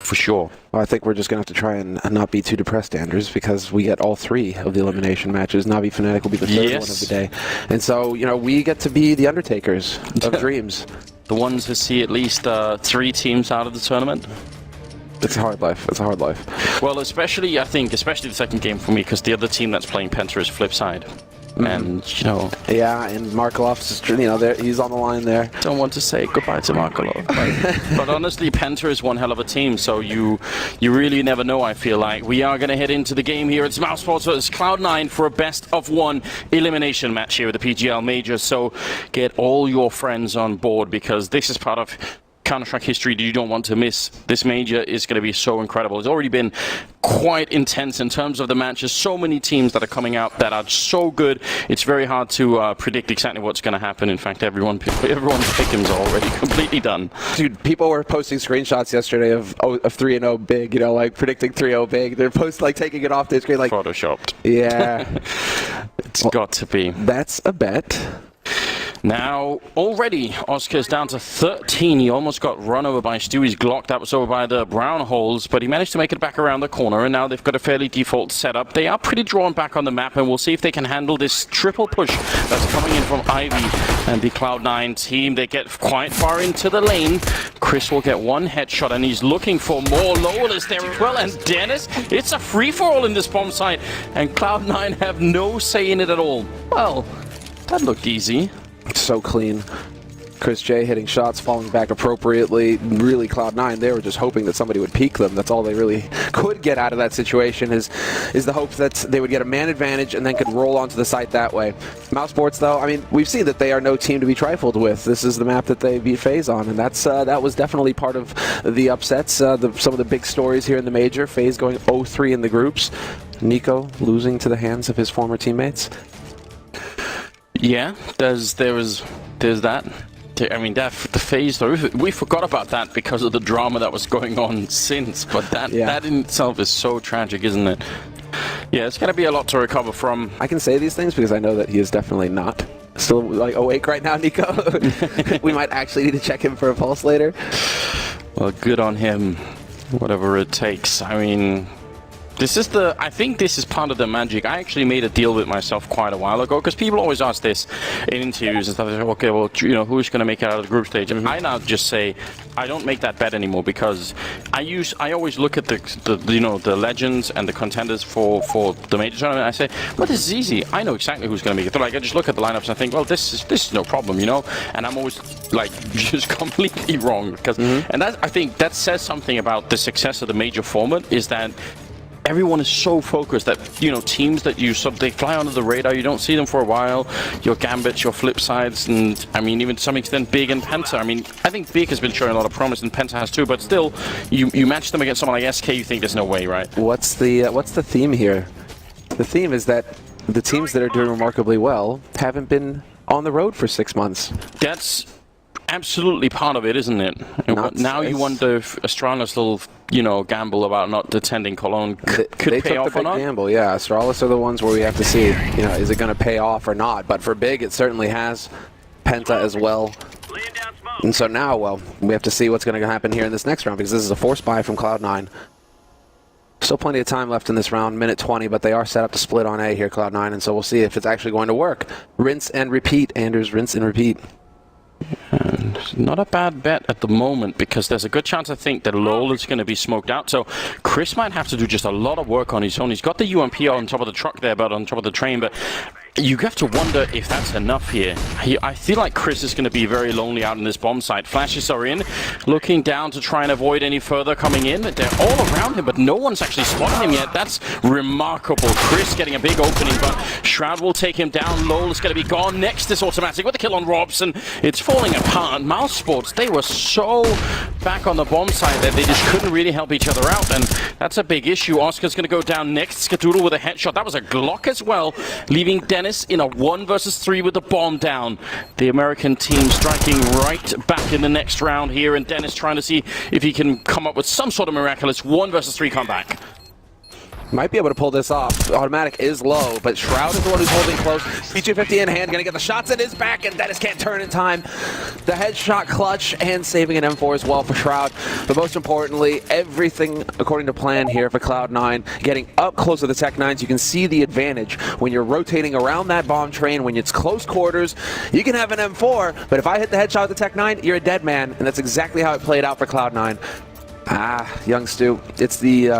for sure. Well, I think we're just going to have to try and not be too depressed, Anders, because we get all 3 of the elimination matches. Navi Fnatic will be the 3rd one of the day. And so, you know, we get to be the undertakers of dreams. The ones who see at least 3 teams out of the tournament. It's a hard life. It's a hard life. Well, especially, I think, especially the second game for me, because the other team that's playing Penta is Flipside. And, you know... Yeah, and Markelov's, you know, he's on the line there. Don't want to say goodbye to Markelov. But honestly, Penta is one hell of a team, so you really never know, I feel like. We are going to head into the game here. It's mousesports versus Cloud9 for a best-of-1 elimination match here at the PGL Major. So get all your friends on board, because this is part of Counter-Strike history that you don't want to miss. This major is going to be so incredible. It's already been quite intense in terms of the matches. So many teams that are coming out that are so good. It's very hard to predict exactly what's going to happen. In fact, everyone's pickings are already completely done. Dude, people were posting screenshots yesterday of 3-0 big, you know, like predicting 3-0 big. They're like taking it off their screen like... Photoshopped. Yeah. It's got to be. That's a bet. Now, already, Oscar's down to 13. He almost got run over by Stewie's Glock. That was over by the brown holes, but he managed to make it back around the corner, and now they've got a fairly default setup. They are pretty drawn back on the map, and we'll see if they can handle this triple push that's coming in from Ivy and the Cloud9 team. They get quite far into the lane. Chris will get one headshot, and he's looking for more. Lowell is there as well, and Dennis, it's a free-for-all in this bomb site, and Cloud9 have no say in it at all. Well, that looked easy. So clean. Chris J hitting shots, falling back appropriately. Really, Cloud9, they were just hoping that somebody would peek them. That's all they really could get out of that situation is the hope that they would get a man advantage and then could roll onto the site that way. mousesports, though, I mean, we've seen that they are no team to be trifled with. This is the map that they beat FaZe on, and that was definitely part of the upsets. Some of the big stories here in the major. FaZe going 0-3 in the groups. Nico losing to the hands of his former teammates. Yeah, there's that. I mean, the FaZe, we forgot about that because of the drama that was going on since, but that in itself is so tragic, isn't it? Yeah, it's going to be a lot to recover from. I can say these things because I know that he is definitely not still like awake right now, Nico. We might actually need to check him for a pulse later. Well, good on him, whatever it takes. I mean... I think this is part of the magic. I actually made a deal with myself quite a while ago, because people always ask this in interviews and stuff. They say, okay, well, you know, who's going to make it out of the group stage? And I now just say, I don't make that bet anymore, because I always look at the legends and the contenders for the major tournament. I say, well, this is easy. I know exactly who's going to make it. So, like, I just look at the lineups and I think, well, this is no problem, you know. And I'm always like just completely wrong, because and I think that says something about the success of the major format, is that everyone is so focused that, you know, teams that they fly under the radar, you don't see them for a while, your Gambits, your Flipsides, and I mean, even to some extent, Big and Penta. I mean, I think Big has been showing a lot of promise, and Penta has too, but still, you match them against someone like SK, you think there's no way, right? What's the theme here? The theme is that the teams that are doing remarkably well haven't been on the road for 6 months. That's absolutely part of it, isn't it? Now you wonder if Astralis' little, you know, gamble about not attending Cologne could pay off or not. Gamble, yeah. Astralis are the ones where we have to see, you know, is it going to pay off or not? But for Big, it certainly has. Penta as well. And so now, well, we have to see what's going to happen here in this next round, because this is a force buy from Cloud9. Still plenty of time left in this round, minute 20, but they are set up to split on A here, Cloud9, and so we'll see if it's actually going to work. Rinse and repeat, Anders, rinse and repeat. And not a bad bet at the moment, because there's a good chance I think that Lowell is going to be smoked out. So Chris might have to do just a lot of work on his own. He's got the UMP on top of the truck there, but on top of the train, but you have to wonder if that's enough here. I feel like Chris is going to be very lonely out in this bomb site. Flashes are in, looking down to try and avoid any further coming in. They're all around him, but no one's actually spotted him yet. That's remarkable. Chris getting a big opening, but Shroud will take him down. Lowell is going to be gone. Next is Automatic with the kill on Robson. It's falling apart. mousesports, they were so back on the bomb site that they just couldn't really help each other out, and that's a big issue. Oscar's going to go down next. Skadoodle with a headshot. That was a Glock as well, leaving Dennis in a 1 versus 3 with the bomb down. The American team striking right back in the next round here, and Dennis trying to see if he can come up with some sort of miraculous 1 versus 3 comeback. Might be able to pull this off. Automatic is low, but Shroud is the one who's holding close. PG50 in hand, gonna get the shots in his back, and Dennis can't turn in time. The headshot clutch and saving an M4 as well for Shroud. But most importantly, everything according to plan here for Cloud9. Getting up close to the Tech-9s, you can see the advantage when you're rotating around that bomb train, when it's close quarters. You can have an M4, but if I hit the headshot with the Tech-9, you're a dead man, and that's exactly how it played out for Cloud9. Young Stu, it's the...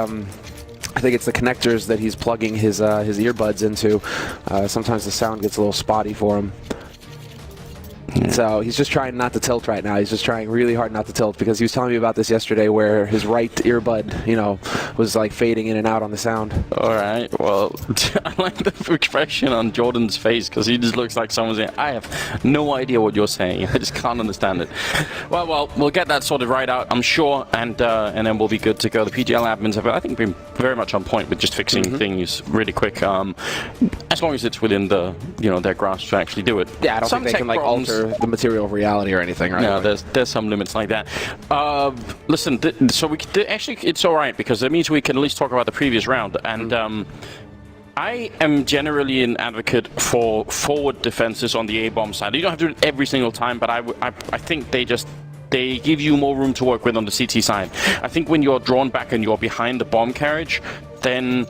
I think it's the connectors that he's plugging his earbuds into. Sometimes the sound gets a little spotty for him. Yeah. So he's just trying not to tilt right now. He's just trying really hard not to tilt because he was telling me about this yesterday where his right earbud, you know, was like fading in and out on the sound. All right. Well, I like the expression on Jordan's face because he just looks like someone's saying, I have no idea what you're saying. I just can't understand it. Well, we'll get that sorted right out, I'm sure, and then we'll be good to go. The PGL admins have, I think, been very much on point with just fixing things really quick. As long as it's within the, you know, their grasp to actually do it. Yeah, I don't think they can like alter the material of reality or anything, right? No, there's some limits like that. Listen, so we actually it's all right because it means we can at least talk about the previous round. And I am generally an advocate for forward defenses on the A-bomb side. You don't have to do it every single time, but I think they give you more room to work with on the CT side. I think when you're drawn back and you're behind the bomb carriage, then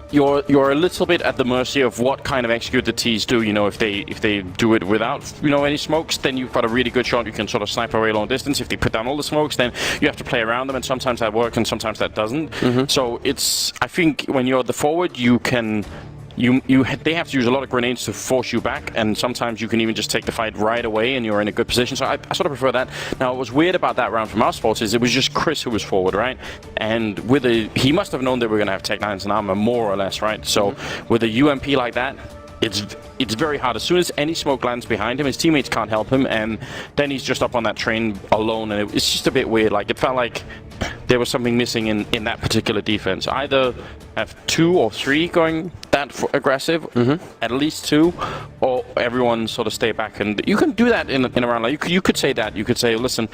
you're a little bit at the mercy of what kind of execute the T's do. You know, if they do it without, you know, any smokes, then you've got a really good shot. You can sort of snipe away long distance. If they put down all the smokes, then you have to play around them, and sometimes that works and sometimes that doesn't. So I think when you're the forward, you can. They have to use a lot of grenades to force you back, and sometimes you can even just take the fight right away and you're in a good position. So I sort of prefer that. Now, what was weird about that round from mousesports is it was just Chris who was forward, right? And he must have known they were going to have Tech-9s and armor, more or less, right? So with a UMP like that, it's very hard. As soon as any smoke lands behind him, his teammates can't help him, and then he's just up on that train alone, and it's just a bit weird. Like, it felt like there was something missing in that particular defense. Either have 2 or 3 going that aggressive, at least 2, or everyone sort of stay back. And you can do that in a round. Like you could say that. You could say, listen,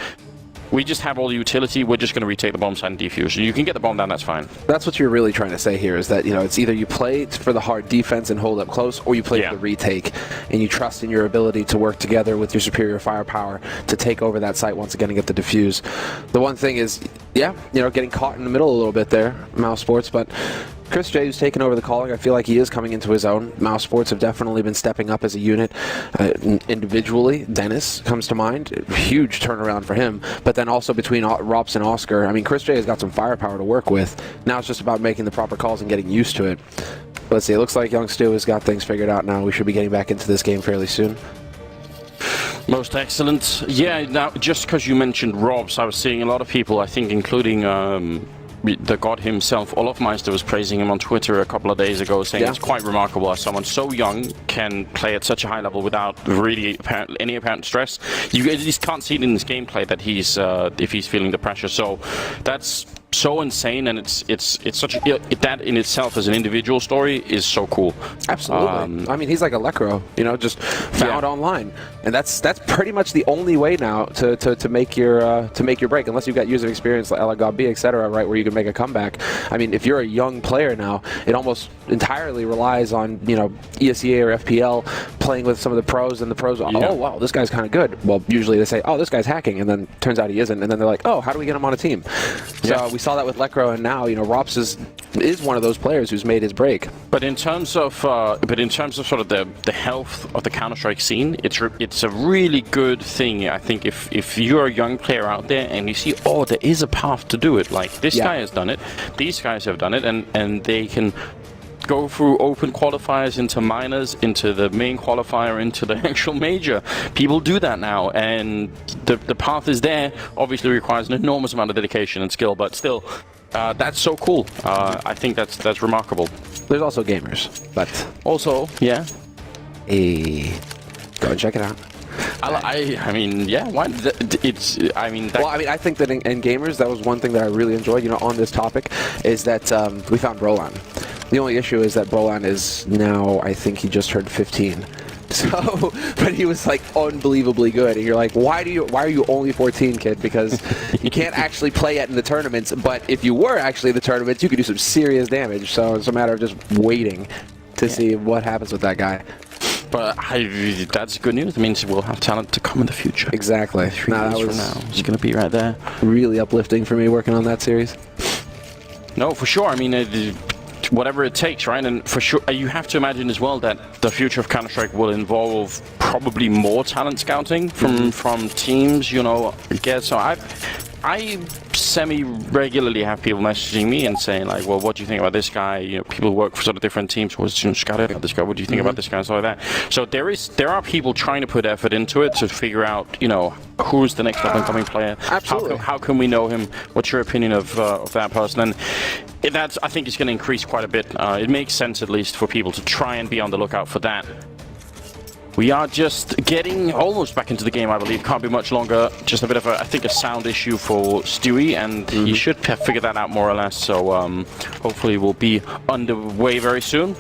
we just have all the utility, we're just going to retake the bomb site and defuse. You can get the bomb down, that's fine. That's what you're really trying to say here, is that, you know, it's either you play for the hard defense and hold up close, or you play for the retake, and you trust in your ability to work together with your superior firepower to take over that site once again and get the defuse. The one thing is, yeah, you know, getting caught in the middle a little bit there, mousesports, but Chris J, who's taken over the calling, I feel like he is coming into his own. mousesports have definitely been stepping up as a unit. Individually, Dennis comes to mind. Huge turnaround for him. But then also between Rops and Oscar, I mean, Chris J has got some firepower to work with. Now it's just about making the proper calls and getting used to it. Let's see, it looks like Young Stu has got things figured out now. We should be getting back into this game fairly soon. Most excellent. Yeah, now, just because you mentioned Robs, I was seeing a lot of people, I think including the god himself, Olofmeister, was praising him on Twitter a couple of days ago, saying it's quite remarkable as someone so young can play at such a high level without really any apparent stress. You at least can't see it in his gameplay that he's if he's feeling the pressure. So that's so insane, and it's such that in itself as an individual story is so cool. Absolutely. I mean, he's like a Lecro, you know, just found online, and that's pretty much the only way now to make your break, unless you've got years of experience like LGB, etc., right, where you can make a comeback. I mean, if you're a young player now, it almost entirely relies on, you know, ESEA or FPL playing with some of the pros, and the pros, oh wow, this guy's kind of good. Well, usually they say, oh, this guy's hacking, and then turns out he isn't, and then they're like, oh, how do we get him on a team? So we saw that with Lecro, and now, you know, Rops is one of those players who's made his break. But in terms of sort of the health of the Counter-Strike scene, it's a really good thing. I think if you're a young player out there and you see, oh, there is a path to do it. Like this guy has done it, these guys have done it, and they can go through open qualifiers into minors, into the main qualifier, into the actual major. People do that now, and the path is there. Obviously requires an enormous amount of dedication and skill, but still, that's so cool. I think that's remarkable. There's also gamers, but also, yeah. Go and check it out. I mean, yeah. Why? I mean. Well, I mean, I think that in gamers, that was one thing that I really enjoyed. You know, on this topic, is that we found Brolan. The only issue is that Brolan is now, I think he just turned 15. So, but he was like unbelievably good. And you're like, why are you only 14, kid? Because you can't actually play yet in the tournaments. But if you were actually in the tournaments, you could do some serious damage. So it's a matter of just waiting to see what happens with that guy. But that's good news. It means we'll have talent to come in the future. Exactly. 3 years from now, it's going to be right there. Really uplifting for me working on that series. No, for sure. I mean, whatever it takes, right? And for sure, you have to imagine as well that the future of Counter-Strike will involve probably more talent scouting from teams, you know. So I semi-regularly have people messaging me and saying, like, well, what do you think about this guy? You know, people who work for sort of different teams. Well, scout about this guy. What do you think about this guy? And stuff like that. So there are people trying to put effort into it to figure out, you know, who's the next up-and-coming player. Absolutely. How can we know him? What's your opinion of that person? And that's, I think, it's going to increase quite a bit. It makes sense, at least, for people to try and be on the lookout for that. We are just getting almost back into the game, I believe. Can't be much longer. Just a bit of I think, a sound issue for Stewie, and he should have figured that out more or less. So hopefully we'll be underway very soon.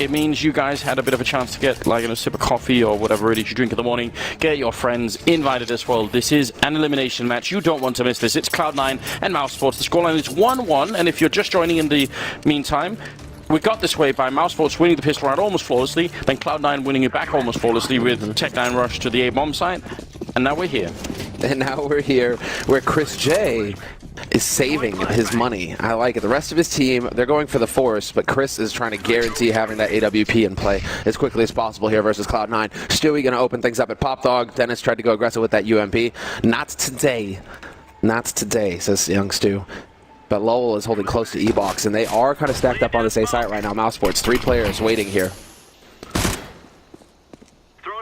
It means you guys had a bit of a chance to get like a sip of coffee or whatever it is you drink in the morning. Get your friends invited as well. This is an elimination match. You don't want to miss this. It's Cloud9 and mousesports. The scoreline is 1-1, and if you're just joining in the meantime, we got this way by mousesports winning the pistol round almost flawlessly, then Cloud9 winning it back almost flawlessly with Tech9 rush to the A-bomb site, and now we're here. And now we're here where Chris J is saving his money. I like it. The rest of his team, they're going for the force, but Chris is trying to guarantee having that AWP in play as quickly as possible here versus Cloud9. Stewie going to open things up at Pop Dog. Dennis tried to go aggressive with that UMP. Not today. Not today, says young Stu. But Lowell is holding close to E-Box, and they are kind of stacked up on this A site right now. mousesports, 3 players waiting here.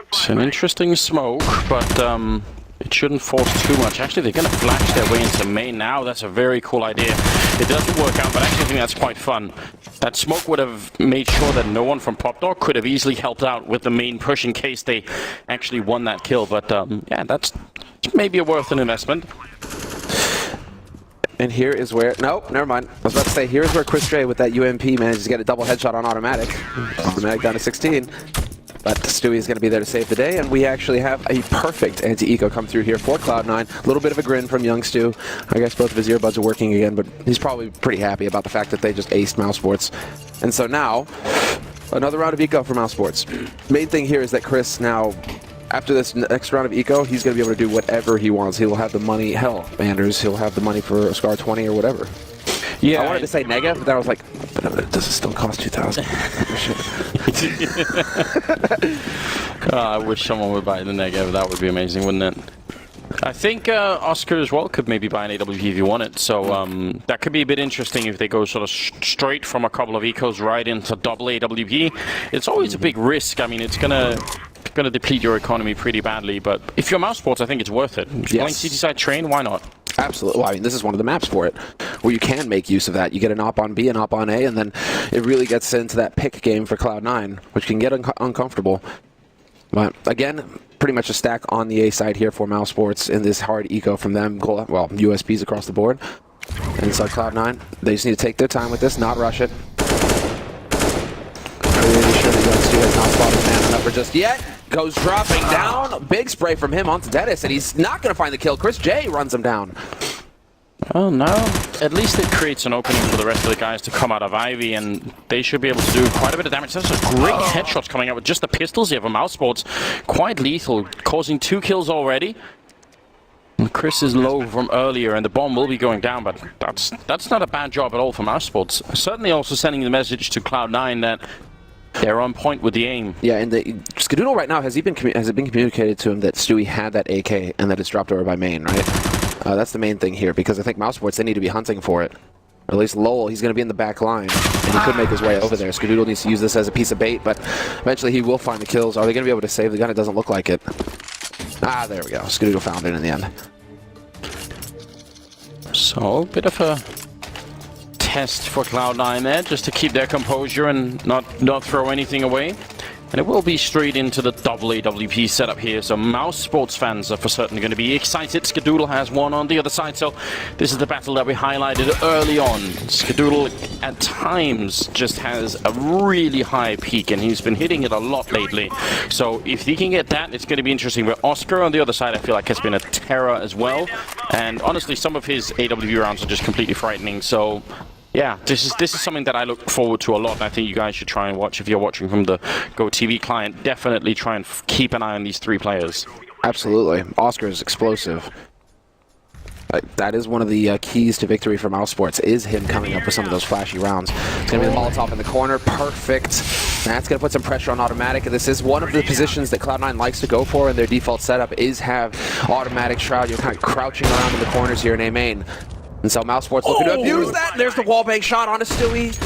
It's an interesting smoke, but it shouldn't force too much. Actually, they're going to flash their way into main now. That's a very cool idea. It doesn't work out, but I actually think that's quite fun. That smoke would have made sure that no one from Pop Dog could have easily helped out with the main push in case they actually won that kill. But yeah, that's maybe worth an investment. And here is where... Nope, never mind. I was about to say, here's where Chris J with that UMP manages to get a double headshot on Automatic. Automatic down to 16. But Stewie is going to be there to save the day, and we actually have a perfect anti-eco come through here for Cloud9. A little bit of a grin from young Stu. I guess both of his earbuds are working again, but he's probably pretty happy about the fact that they just aced mousesports. And so now, another round of eco for mousesports. Main thing here is that Chris now... After this next round of eco, he's going to be able to do whatever he wants. He will have the money. Hell, Anders, he'll have the money for a Scar 20 or whatever. Yeah, I wanted to say negative, but then I was like, but does it still cost 2,000? I wish someone would buy the negative. That would be amazing, wouldn't it? I think Oscar as well could maybe buy an AWP if you want it. So that could be a bit interesting if they go sort of straight from a couple of ecos right into double AWP. It's always a big risk. I mean, it's going to deplete your economy pretty badly, but if you're mousesports, I think it's worth it. If you're playing CT side train, why not? Absolutely. Well, I mean, this is one of the maps for it, where you can make use of that. You get an op on B, an op on A, and then it really gets into that pick game for Cloud9, which can get uncomfortable. But again, pretty much a stack on the A side here for mousesports in this hard eco from them. Well, USPs across the board. And so Cloud9, they just need to take their time with this, not rush it. Really sure that young Stu has not spotted man enough for just yet. Goes dropping down. Big spray from him onto Dennis, and he's not going to find the kill. Chris J runs him down. Oh no. At least it creates an opening for the rest of the guys to come out of Ivy, and they should be able to do quite a bit of damage. There's some great headshots coming out with just the pistols here for mousesports. Quite lethal, causing 2 kills already. And Chris is low from earlier, and the bomb will be going down, but that's not a bad job at all for mousesports. Certainly also sending the message to Cloud9 that they're on point with the aim. Yeah, and Skadoodle right now, has it been communicated to him that Stewie had that AK and that it's dropped over by main, right? That's the main thing here, because I think mousesports, they need to be hunting for it. Or at least Lowell, he's going to be in the back line, and he could make his way over there. Skadoodle needs to use this as a piece of bait, but eventually he will find the kills. Are they going to be able to save the gun? It doesn't look like it. Ah, there we go. Skadoodle found it in the end. So, a bit of a test for Cloud9 there, just to keep their composure and not throw anything away. And it will be straight into the double AWP setup here, so mousesports fans are for certain going to be excited. Skadoodle has one on the other side, so this is the battle that we highlighted early on. Skadoodle at times just has a really high peak, and he's been hitting it a lot lately. So if he can get that, it's going to be interesting. But Oscar on the other side, I feel like has been a terror as well. And honestly, some of his AWP rounds are just completely frightening. So yeah, this is something that I look forward to a lot, and I think you guys should try and watch. If you're watching from the GoTV client, definitely try and keep an eye on these three players. Absolutely. Oscar is explosive. That is one of the keys to victory for mousesports, is him coming up with some of those flashy rounds. It's going to be the Molotov in the corner. Perfect. That's going to put some pressure on Automatic. This is one of the positions that Cloud9 likes to go for in their default setup, is have Automatic Shroud. You're kind of crouching around in the corners here in A main. And so mousesports looking to abuse that. There's the wallbang shot on a Stewie.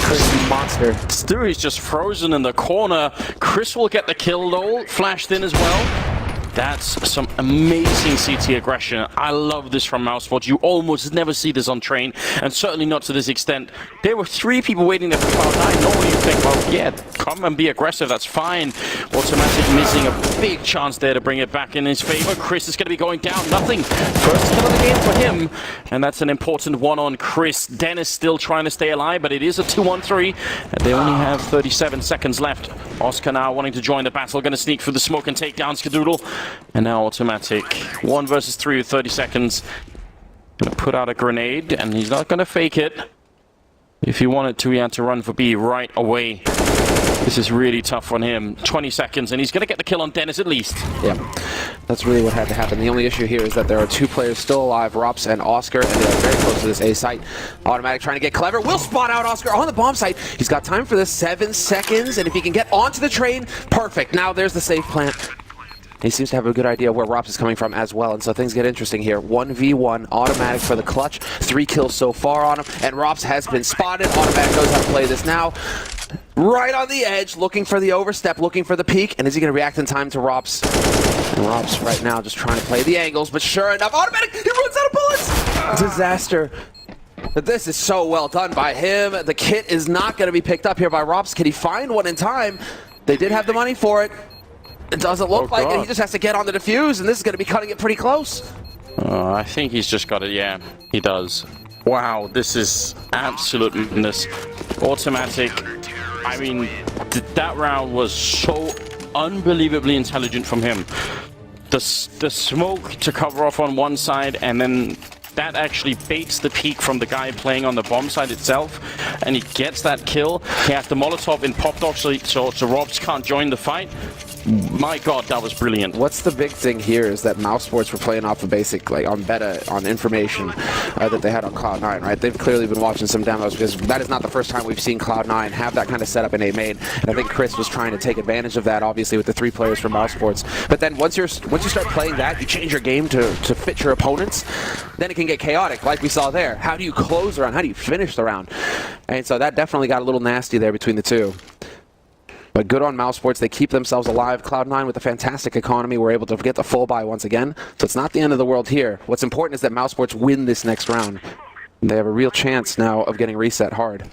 Crazy monster. Stewie's just frozen in the corner. Chris will get the kill though. Flashed in as well. That's some amazing CT aggression. I love this from mousesports. You almost never see this on train, and certainly not to this extent. There were 3 people waiting there for Cloud9. Normally you think, well, yeah, come and be aggressive, that's fine. Automatic missing a big chance there to bring it back in his favor. Chris is going to be going down. Nothing. First kill of the game for him, and that's an important one on Chris. Dennis still trying to stay alive, but it is a 2-on-3, and they only have 37 seconds left. Oscar now wanting to join the battle, going to sneak through the smoke and take down Skadoodle. And now Automatic, 1 versus 3 with 30 seconds. Gonna put out a grenade, and he's not gonna fake it. If he wanted to, he had to run for B right away. This is really tough on him. 20 seconds, and he's gonna get the kill on Dennis at least. Yeah, that's really what had to happen. The only issue here is that there are 2 players still alive, Rops and Oscar, and they are very close to this A site. Automatic trying to get clever. Will spot out Oscar on the bomb site. He's got time for this, 7 seconds, and if he can get onto the train, perfect. Now there's the safe plant. He seems to have a good idea where Rops is coming from as well, and so things get interesting here. 1v1, Automatic for the clutch. 3 kills so far on him, and Rops has been spotted. Automatic knows how to play this now. Right on the edge, looking for the overstep, looking for the peak, and is he going to react in time to Rops? And Rops right now just trying to play the angles, but sure enough, Automatic, he runs out of bullets! Disaster. But this is so well done by him. The kit is not going to be picked up here by Rops. Can he find one in time? They did have the money for it. It doesn't look like it. He just has to get on the defuse, and this is going to be cutting it pretty close. I think he's just got it. Yeah, he does. Wow, this is absolute madness. Automatic. I mean, that round was so unbelievably intelligent from him. The smoke to cover off on one side, and then that actually baits the peak from the guy playing on the bomb side itself, and he gets that kill. He has the Molotov in pop dog, so Robs can't join the fight. My God, that was brilliant. What's the big thing here is that mousesports were playing off the basic, like on beta, on information that they had on Cloud9, right? They've clearly been watching some demos, because that is not the first time we've seen Cloud9 have that kind of setup in A main. And I think Chris was trying to take advantage of that, obviously, with the 3 players from mousesports. But then once you start playing that, you change your game to fit your opponents, then it can get chaotic, like we saw there. How do you close the round? How do you finish the round? And so that definitely got a little nasty there between the 2. But good on mousesports. They keep themselves alive. Cloud9 with a fantastic economy were able to get the full buy once again. So it's not the end of the world here. What's important is that mousesports win this next round. They have a real chance now of getting reset hard.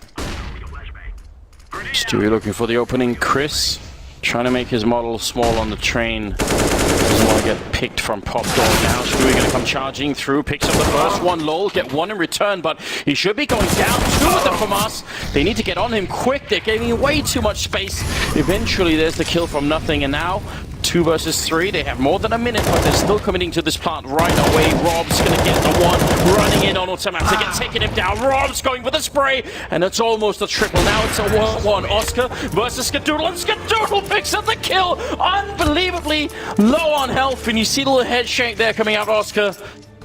Stewie looking for the opening. Chris trying to make his model small on the train. Doesn't want to get picked from pop door now. Stewie going to come charging through. Picks up the first one. Lol, get 1 in return, but he should be going down. 2 with the FAMAS. They need to get on him quick. They're giving way too much space. Eventually, there's the kill from nothing, and now 2 versus 3. They have more than a minute, but they're still committing to this plant right away. Rob's going to get the 1, running in on Automatic and taking him down. Rob's going for the spray, and it's almost a triple. Now it's a 1-1. Oscar versus Skadoodle, and Skadoodle picks up the kill. Unbelievably low on health, and you see the little head shake there coming out of Oscar.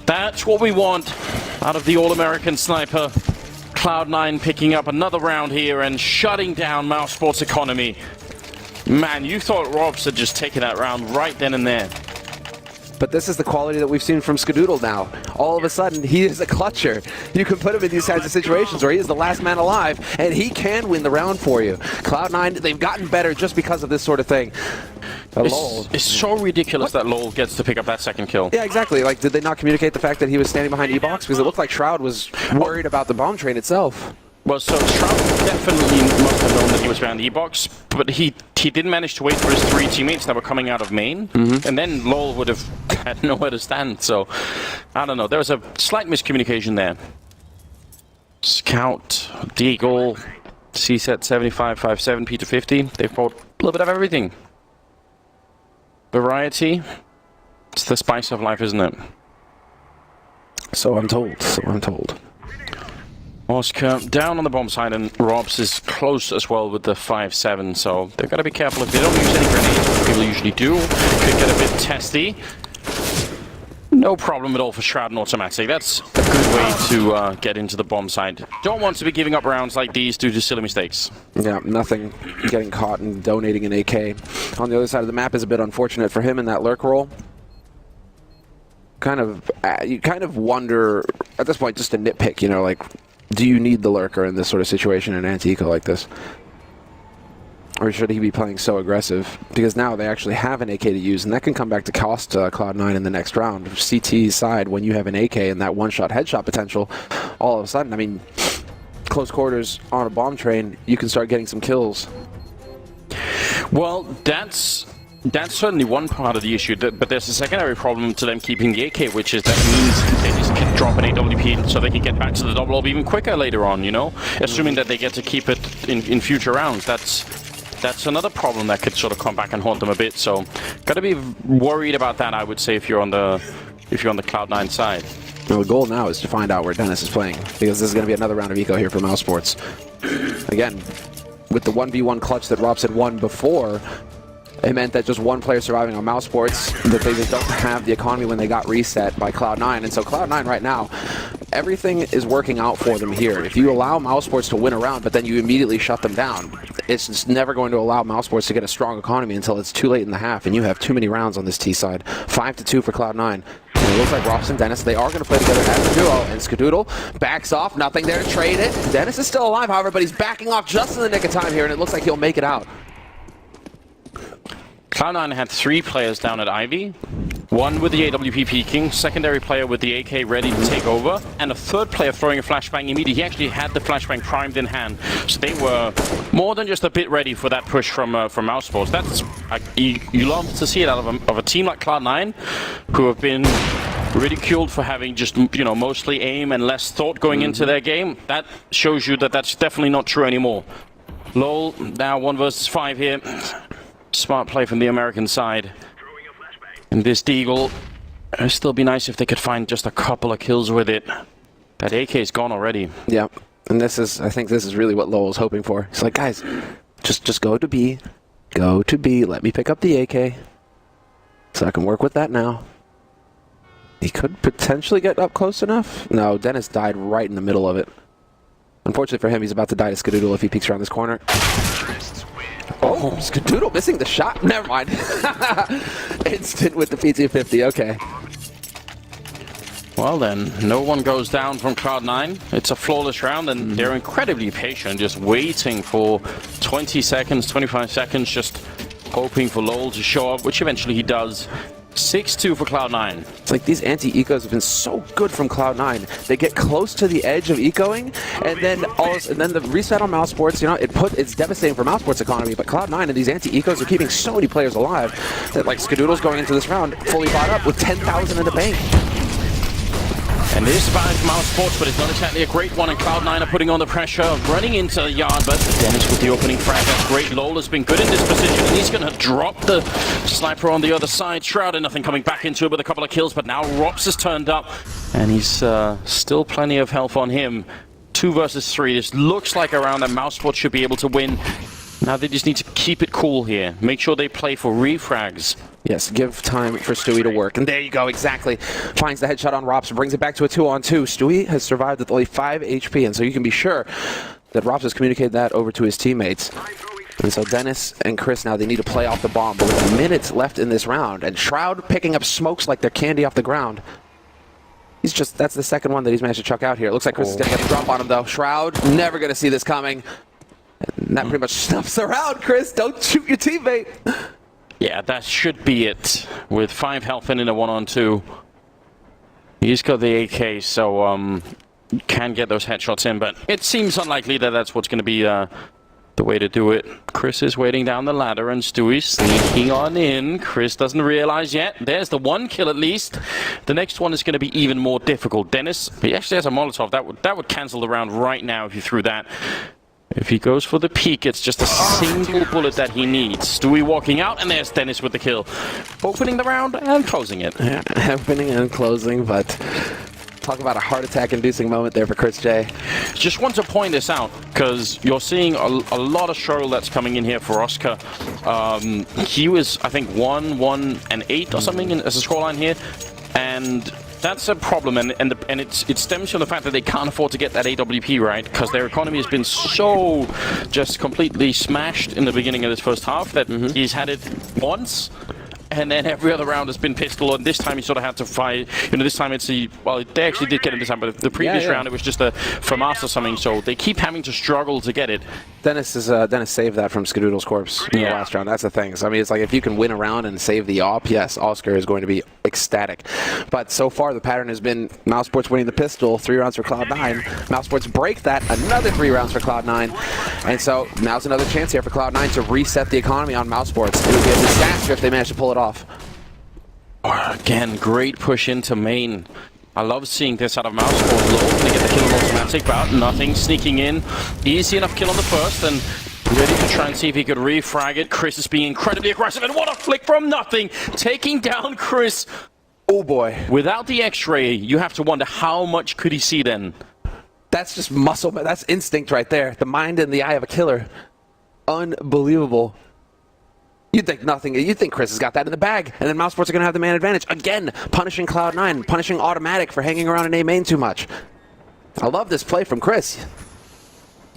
That's what we want out of the All-American sniper. Cloud9 picking up another round here and shutting down mousesports economy. Man, you thought Robs had just taken that round right then and there. But this is the quality that we've seen from Skadoodle now. All of a sudden, he is a clutcher. You can put him in these kinds of situations where he is the last man alive, and he can win the round for you. Cloud9, they've gotten better just because of this sort of thing. It's so ridiculous that Lol gets to pick up that second kill. Yeah, exactly. Like, did they not communicate the fact that he was standing behind E-Box? Because it looked like Shroud was worried about the bomb train itself. Well, so Shroud definitely must have known that he was behind the E-box, but he didn't manage to wait for his 3 teammates that were coming out of main, and then LoL would have had nowhere to stand, so I don't know. There was a slight miscommunication there. Scout, Deagle, C-Set 75, 57, Peter 50. They've brought a little bit of everything. Variety. It's the spice of life, isn't it? So I'm told. So I'm told. Oscar down on the bomb side, and Robs is close as well with the 5-7, so they've got to be careful if they don't use any grenades, which people usually do. Could get a bit testy. No problem at all for Shroud and Automatic. That's a good way to get into the bomb side. Don't want to be giving up rounds like these due to silly mistakes. Yeah, nothing getting caught and donating an AK. On the other side of the map is a bit unfortunate for him in that lurk role. You kind of wonder, at this point, just to nitpick, you know, like, do you need the lurker in this sort of situation in anti-eco like this? Or should he be playing so aggressive? Because now they actually have an AK to use, and that can come back to cost Cloud9 in the next round. CT's side, when you have an AK and that one-shot headshot potential, all of a sudden, I mean, close quarters on a bomb train, you can start getting some kills. Well, that's certainly one part of the issue, but there's a secondary problem to them keeping the AK, which is that means they just can drop an AWP so they can get back to the double orb even quicker later on, you know? Assuming that they get to keep it in future rounds. That's another problem that could sort of come back and haunt them a bit, so gotta be worried about that, I would say, if you're on the Cloud9 side. Well, the goal now is to find out where Dennis is playing, because this is going to be another round of eco here for mousesports. Again, with the 1v1 clutch that Robs had won before, it meant that just one player surviving on mousesports, that they just don't have the economy when they got reset by Cloud9. And so Cloud9 right now, everything is working out for them here. If you allow mousesports to win a round, but then you immediately shut them down, it's just never going to allow mousesports to get a strong economy until it's too late in the half, and you have too many rounds on this T side. 5-2 for Cloud9. And it looks like Robs and Dennis, they are going to play together as a duo, and Skadoodle backs off, nothing there to trade it. Dennis is still alive, however, but he's backing off just in the nick of time here, and it looks like he'll make it out. Cloud9 had 3 players down at Ivy, one with the AWP peeking, secondary player with the AK ready to take over, and a third player throwing a flashbang immediately. He actually had the flashbang primed in hand, so they were more than just a bit ready for that push from mousesports. That's you love to see it out of a team like Cloud9, who have been ridiculed for having just, you know, mostly aim and less thought going into their game. That shows you that that's definitely not true anymore. LoL now 1 versus 5 here. Smart play from the American side. And this Deagle, it'd still be nice if they could find just a couple of kills with it. That AK is gone already. Yeah, and I think this is really what Lowell was hoping for. He's like, guys, just go to B. Go to B, let me pick up the AK. So I can work with that now. He could potentially get up close enough. No, Dennis died right in the middle of it. Unfortunately for him, he's about to die to Skadoodle if he peeks around this corner. Oh, Skadoodle missing the shot. Never mind. Instant with the PT50. Okay. Well then, no one goes down from Cloud9. It's a flawless round, and they're incredibly patient, just waiting for 20 seconds, 25 seconds, just hoping for LoL to show up, which eventually he does. 6-2 for Cloud9. It's like these anti-ecos have been so good from Cloud9. They get close to the edge of ecoing, and then the reset on mousesports, you know, it's devastating for mousesports economy, but Cloud9 and these anti-ecos are keeping so many players alive that, like, Skadoodle's going into this round fully bought up with 10,000 in the bank. And it is survived from mousesports, but it's not exactly a great one, and Cloud9 are putting on the pressure, running into the yard, but Dennis with the opening frag. That's great. LoL has been good in this position, and he's going to drop the sniper on the other side. Shroud and nothing coming back into it with a couple of kills, but now Robs has turned up, and he's still plenty of health on him. 2 versus 3. This looks like a round that mousesports should be able to win. Now they just need to keep it cool here. Make sure they play for refrags. Yes, give time for Stewie to work. And there you go, exactly. Finds the headshot on Robs, brings it back to a 2-on-2. Stewie has survived with only 5 HP, and so you can be sure that Robs has communicated that over to his teammates. And so Dennis and Chris now, they need to play off the bomb, but with minutes left in this round, and Shroud picking up smokes like they're candy off the ground. That's the second one that he's managed to chuck out here. It looks like Chris is going to get the drop on him, though. Shroud, never going to see this coming. And that pretty much stuffs the round, Chris. Don't shoot your teammate. Yeah, that should be it. With 5 health and in a 1-on-2. He's got the AK, so can get those headshots in, but it seems unlikely that that's what's going to be the way to do it. Chris is waiting down the ladder, and Stewie's sneaking on in. Chris doesn't realize yet. There's the one kill at least. The next one is going to be even more difficult. Dennis, he actually has a Molotov. That would cancel the round right now if you threw that. If he goes for the peek, it's just a single bullet that he needs. Stewie walking out, and there's Dennis with the kill. Opening the round and closing it. Yeah, opening and closing, but talk about a heart attack-inducing moment there for Chris J. Just want to point this out, because you're seeing a lot of struggle that's coming in here for Oscar. He was, I think, 1-1-8 or something as a scoreline here, and that's a problem, and it stems from the fact that they can't afford to get that AWP right, because their economy has been so just completely smashed in the beginning of this first half that he's had it once, and then every other round has been pistol, and this time he sort of had to fight. You know, this time it's well, they actually did get it this time, but the previous round it was just a FAMAS or something, so they keep having to struggle to get it. Dennis saved that from Skadoodle's corpse in the last round. That's the thing. So, I mean, it's like if you can win a round and save the op, yes, Oscar is going to be ecstatic. But so far, the pattern has been mousesports winning the pistol, 3 rounds for Cloud9. mousesports break that, another 3 rounds for Cloud9. And so now's another chance here for Cloud9 to reset the economy on mousesports. It would be a disaster if they managed to pull it off. Again, great push into main. I love seeing this out of mousesports. Low to get the kill on automatic, but nothing sneaking in. Easy enough kill on the first, and ready to try and see if he could refrag it. Chris is being incredibly aggressive, and what a flick from nothing! Taking down Chris. Oh boy. Without the X-ray, you have to wonder how much could he see then? That's just muscle, that's instinct right there. The mind and the eye of a killer. Unbelievable. You'd think nothing. You'd think Chris has got that in the bag, and then mousesports are going to have the man advantage. Again, punishing Cloud9, punishing Automatic for hanging around in A main too much. I love this play from Chris.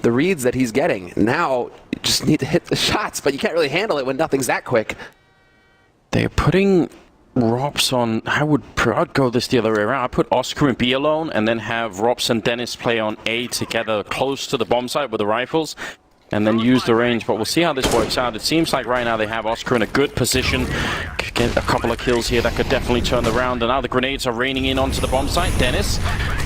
The reads that he's getting. Now, you just need to hit the shots, but you can't really handle it when nothing's that quick. They're putting Rops on. I'd go this the other way around. I'd put Oscar and B alone, and then have Rops and Dennis play on A together close to the bomb site with the rifles, and then use the range. But we'll see how this works out. It seems like right now they have Oscar in a good position. Could get a couple of kills here that could definitely turn the round. And now the grenades are raining in onto the bomb site. Dennis,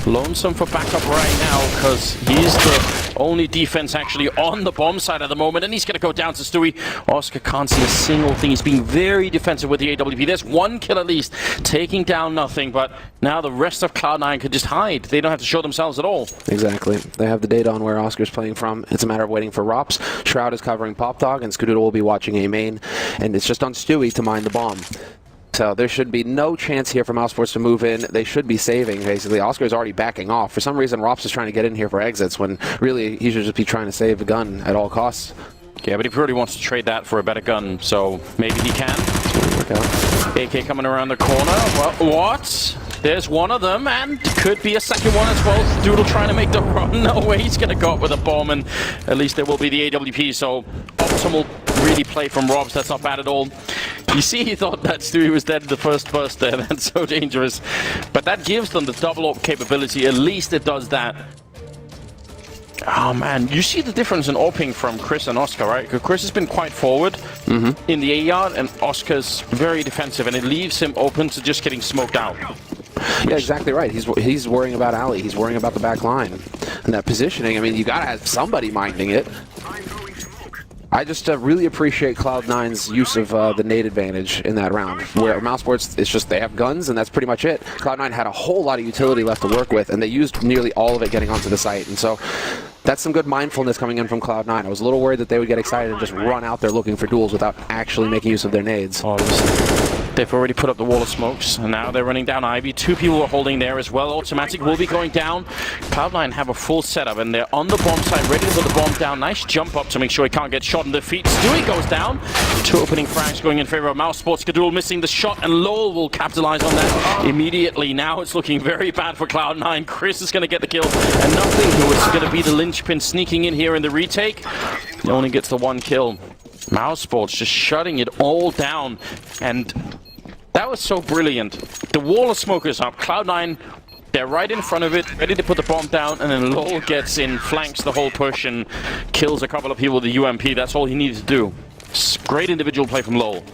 lonesome for backup right now, because he's the only defense actually on the bomb site at the moment, and he's going to go down to Stewie. Oscar can't see a single thing. He's being very defensive with the AWP. There's one kill at least, taking down nothing, but now the rest of Cloud9 could just hide. They don't have to show themselves at all. Exactly. They have the data on where Oscar's playing from. It's a matter of waiting for Rops. Shroud is covering Pop Dog, and Skadoodle will be watching A main, and it's just on Stewie to mine the bomb. So there should be no chance here for mousesports to move in. They should be saving, basically. Oscar is already backing off. For some reason, Rops is trying to get in here for exits, when really he should just be trying to save a gun at all costs. Yeah, but he really wants to trade that for a better gun, so maybe he can. Okay. AK coming around the corner. Well, what? There's one of them, and could be a second one as well. Doodle trying to make the run. No way, he's going to go up with a bomb, and at least there will be the AWP, so optimal really play from Robs. That's not bad at all. You see, he thought that Stewie was dead in the first burst there. That's so dangerous. But that gives them the double AWP capability. At least it does that. Oh man, you see the difference in AWPing from Chris and Oscar, right? Because Chris has been quite forward in the A yard, and Oscar's very defensive, and it leaves him open to just getting smoked out. Yeah, exactly right. He's worrying about alley. He's worrying about the back line. And that positioning, I mean, you got to have somebody minding it. I just really appreciate Cloud9's use of the nade advantage in that round, where mousesports, it's just they have guns, and that's pretty much it. Cloud9 had a whole lot of utility left to work with, and they used nearly all of it getting onto the site. And so that's some good mindfulness coming in from Cloud9. I was a little worried that they would get excited and just run out there looking for duels without actually making use of their nades. They've already put up the wall of smokes, and now they're running down Ivy. 2 people are holding there as well. Automatic will be going down. Cloud9 have a full setup, and they're on the bomb site, ready to put the bomb down. Nice jump up to make sure he can't get shot in the feet. Stewie goes down. 2 opening frags going in favor of mousesports. Skadoodle missing the shot, and Lowell will capitalize on that immediately. Now it's looking very bad for Cloud9. Chris is going to get the kill, and nothing who is going to be the linchpin sneaking in here in the retake. He only gets the 1 kill. mousesports just shutting it all down, and that was so brilliant. The wall of smoke is up. Cloud9, they're right in front of it, ready to put the bomb down, and then Lowell gets in, flanks the whole push, and kills a couple of people with the UMP. That's all he needed to do. Great individual play from Lowell.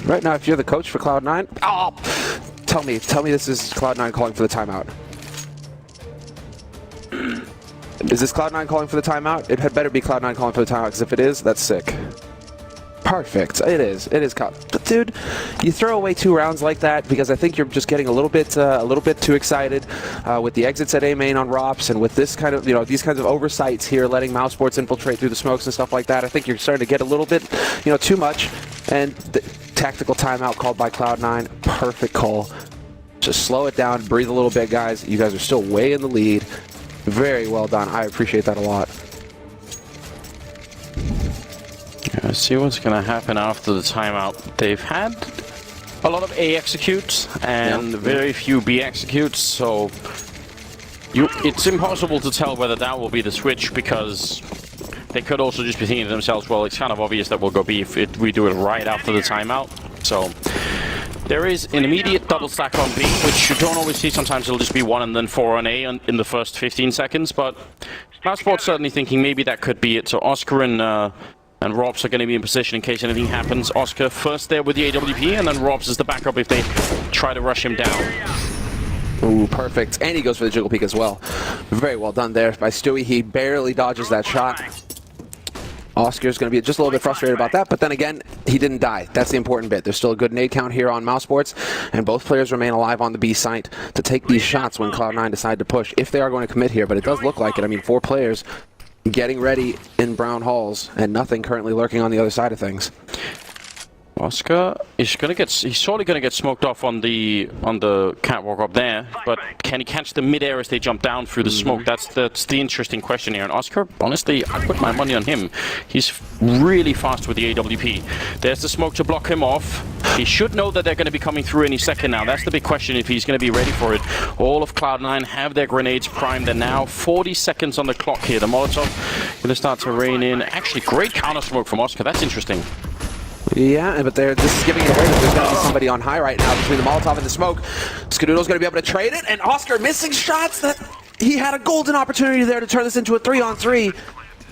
Right now, if you're the coach for Cloud9, tell me this is Cloud9 calling for the timeout. Is this Cloud9 calling for the timeout? It had better be Cloud9 calling for the timeout, because if it is, that's sick. Perfect. It is. But dude, you throw away 2 rounds like that because I think you're just getting a little bit too excited with the exits at A main on ROPS and with this kind of, these kinds of oversights here, letting mousesports infiltrate through the smokes and stuff like that. I think you're starting to get a little bit, too much. And the tactical timeout called by Cloud9, perfect call. Just slow it down, breathe a little bit, guys. You guys are still way in the lead. Very well done. I appreciate that a lot. Let's see what's going to happen after the timeout. They've had a lot of A executes and very few B executes, so it's impossible to tell whether that will be the switch, because they could also just be thinking to themselves, well, it's kind of obvious that we'll go B if we do it right after the timeout. So there is an immediate double stack on B, which you don't always see. Sometimes it'll just be 1 and then 4 on A in the first 15 seconds, but mousesports certainly thinking maybe that could be it. So Oscar and Robs are going to be in position in case anything happens. Oscar first there with the AWP, and then Robs is the backup if they try to rush him down. Ooh, perfect. And he goes for the jiggle peek as well. Very well done there by Stewie. He barely dodges that shot. Oscar's going to be just a little bit frustrated about that, but then again, he didn't die. That's the important bit. There's still a good nade count here on mousesports, and both players remain alive on the B site to take these shots when Cloud9 decide to push, if they are going to commit here, but it does look like it. I mean, 4 players getting ready in brown halls, and nothing currently lurking on the other side of things. Oscar is he's surely gonna get smoked off on the catwalk up there, but can he catch the mid-air as they jump down through the smoke? That's the interesting question here. And Oscar, honestly, I put my money on him. He's really fast with the AWP. There's the smoke to block him off. He should know that they're going to be coming through any second now. That's the big question, if he's going to be ready for it. All of Cloud9 have their grenades primed. They're now 40 seconds on the clock here. The Molotov going to start to rain in. Actually, great counter smoke from Oscar. That's interesting. Yeah, but this is giving it away that there's going to be somebody on high right now between the Molotov and the smoke. Skadoodle's going to be able to trade it, and Oscar missing shots that he had a golden opportunity there to turn this into a 3-on-3.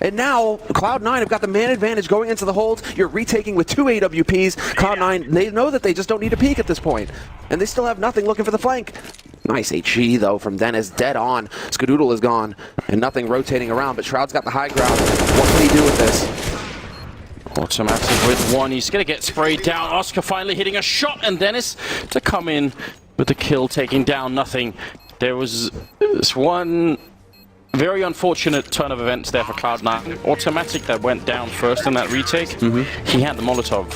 And now, Cloud9 have got the man advantage going into the hold. You're retaking with 2 AWPs. Cloud9, they know that they just don't need a peek at this point. And they still have nothing looking for the flank. Nice HE, though, from Dennis. Dead on. Skadoodle is gone. And nothing rotating around, but Shroud's got the high ground. What can he do with this? Automatic with 1. He's going to get sprayed down. Oscar finally hitting a shot, and Dennis to come in with the kill, taking down nothing. There was this one very unfortunate turn of events there for Cloud9. Automatic that went down first in that retake. He had the Molotov.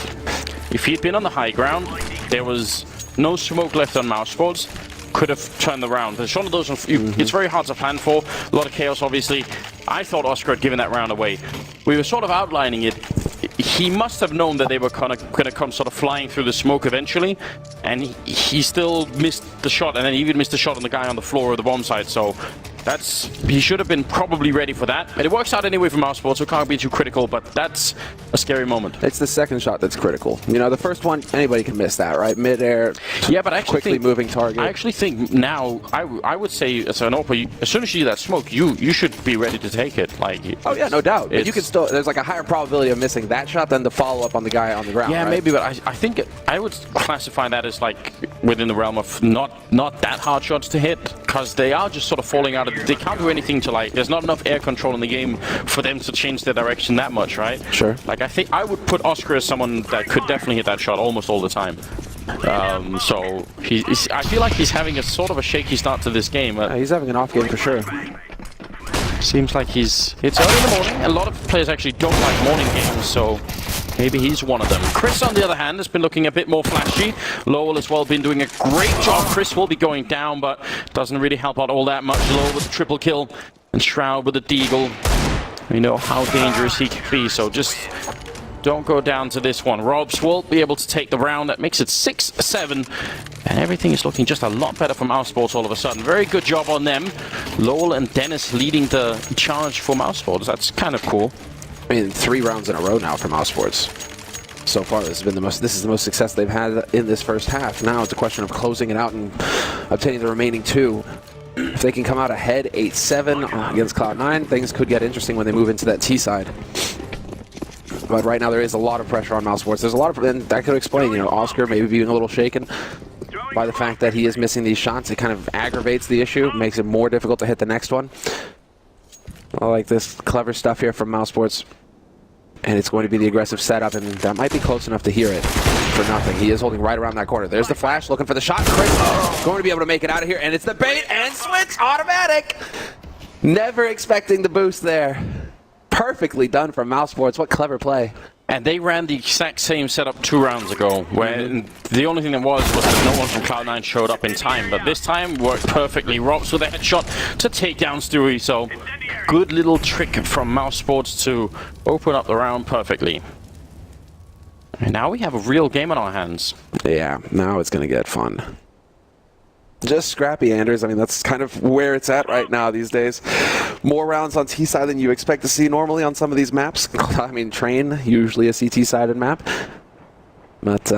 If he'd been on the high ground, there was no smoke left on mousesports. Could have turned the round. There's one of those, it's very hard to plan for. A lot of chaos, obviously. I thought Oscar had given that round away. We were sort of outlining it. He must have known that they were going to come sort of flying through the smoke eventually, and he still missed the shot, and then he even missed the shot on the guy on the floor of the bomb site. So he should have been probably ready for that. And it works out anyway for mousesports, so it can't be too critical, but that's a scary moment. It's the second shot that's critical. The first one, anybody can miss that, right? Mid-air, yeah, but I actually quickly moving target. I actually think now, I would say, as an OPA, as soon as you see that smoke, you should be ready to take it. Oh yeah, no doubt. But you can still, there's like a higher probability of missing that shot than the follow-up on the guy on the ground, yeah, right? maybe, but I think I would classify that as like within the realm of not that hard shots to hit, because they are just sort of falling out of, they can't do anything to there's not enough air control in the game for them to change their direction that much, right? Sure. I think I would put Oscar as someone that could definitely hit that shot almost all the time. So I feel like he's having a sort of a shaky start to this game. He's having an off game for sure. Seems like it's early in the morning. A lot of players actually don't like morning games, so maybe he's one of them. Chris, on the other hand, has been looking a bit more flashy. Lowell as well been doing a great job. Chris will be going down, but doesn't really help out all that much. Lowell with the triple kill, and Shroud with the deagle. We know how dangerous he can be, so just don't go down to this one. Robs will be able to take the round. That makes it 6-7. And everything is looking just a lot better for mousesports all of a sudden. Very good job on them. Lowell and Dennis leading the charge for mousesports. That's kind of cool. I mean, 3 rounds in a row now for mousesports. So far, this is the most success they've had in this first half. Now it's a question of closing it out and obtaining the remaining 2. If they can come out ahead 8-7 against Cloud9, things could get interesting when they move into that T side. But right now there is a lot of pressure on mousesports. There's a lot of, and that could explain, Oscar maybe being a little shaken by the fact that he is missing these shots. It kind of aggravates the issue, makes it more difficult to hit the next one. I like this clever stuff here from mousesports. And it's going to be the aggressive setup, and that might be close enough to hear it for nothing. He is holding right around that corner. There's the flash, looking for the shot. Chris going to be able to make it out of here, and it's the bait and switch automatic. Never expecting the boost there. Perfectly done from mousesports. What clever play. And they ran the exact same setup 2 rounds ago, where the only thing that was that no one from Cloud9 showed up in time. But this time worked perfectly. Robs with a headshot to take down Stewie. So good little trick from mousesports to open up the round perfectly. And now we have a real game on our hands. Yeah, now it's going to get fun. Just scrappy, Anders. I mean, that's kind of where it's at right now these days. More rounds on T-side than you expect to see normally on some of these maps. I mean, Train, usually a CT-sided map. But,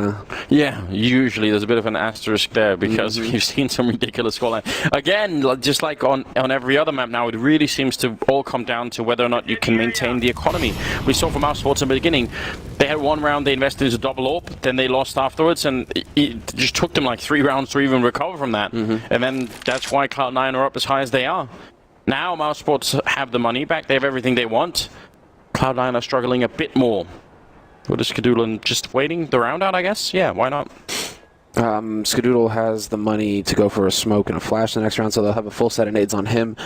yeah, usually there's a bit of an asterisk there because we've seen some ridiculous scoreline. Again, just like on every other map now, it really seems to all come down to whether or not you can maintain the economy. We saw from mousesports in the beginning, they had 1 round, they invested into double AWP, then they lost afterwards, and it just took them like 3 rounds to even recover from that. And then that's why Cloud9 are up as high as they are. Now mousesports have the money back, they have everything they want. Cloud9 are struggling a bit more. What is Skadoodle just waiting the round out, I guess? Yeah, why not? Skadoodle has the money to go for a smoke and a flash the next round, so they'll have a full set of nades on him.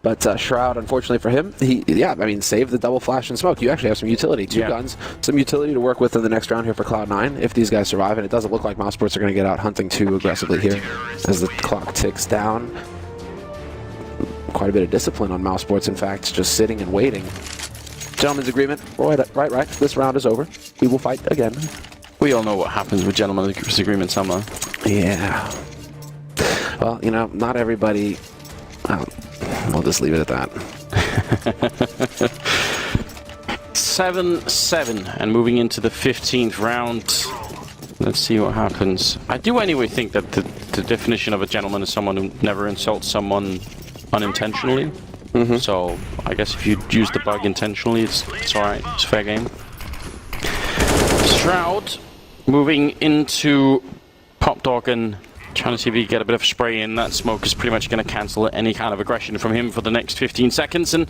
But Shroud, unfortunately for him, save the double flash and smoke. You actually have some utility, 2 guns, some utility to work with in the next round here for Cloud9 if these guys survive, and it doesn't look like mousesports are going to get out hunting too aggressively here as the clock ticks down. Quite a bit of discipline on mousesports, in fact, just sitting and waiting. Gentleman's agreement. Right. This round is over. We will fight again. We all know what happens with gentleman's agreement somewhere. Yeah. Well, you know, not everybody... we'll just leave it at that. 7-7, and moving into the 15th round. Let's see what happens. I do anyway think that the definition of a gentleman is someone who never insults someone unintentionally. So I guess if you use the bug intentionally, it's alright. It's fair game. Shroud moving into Pop Dog and trying to see if he can get a bit of spray in. That smoke is pretty much going to cancel any kind of aggression from him for the next 15 seconds. And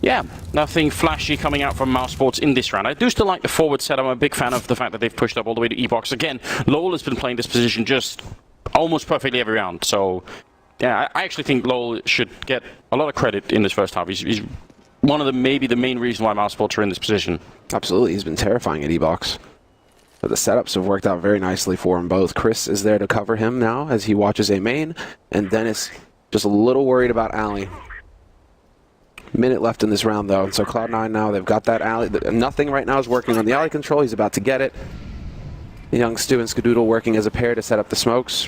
yeah, nothing flashy coming out from mousesports in this round. I do still like the forward set. I'm a big fan of the fact that they've pushed up all the way to E-Box. Again, Lowell has been playing this position just almost perfectly every round. So yeah, I actually think Lowell should get a lot of credit in this first half. He's one of the maybe the main reason why mousesports are in this position. Absolutely, he's been terrifying at E-Box. But the setups have worked out very nicely for them both. Chris is there to cover him now as he watches A main, and Dennis just a little worried about Alley. Minute left in this round though, so Cloud9 now, they've got that Alley. Nothing right now is working on the Alley control. He's about to get it. The young Stu and Skadoodle working as a pair to set up the smokes.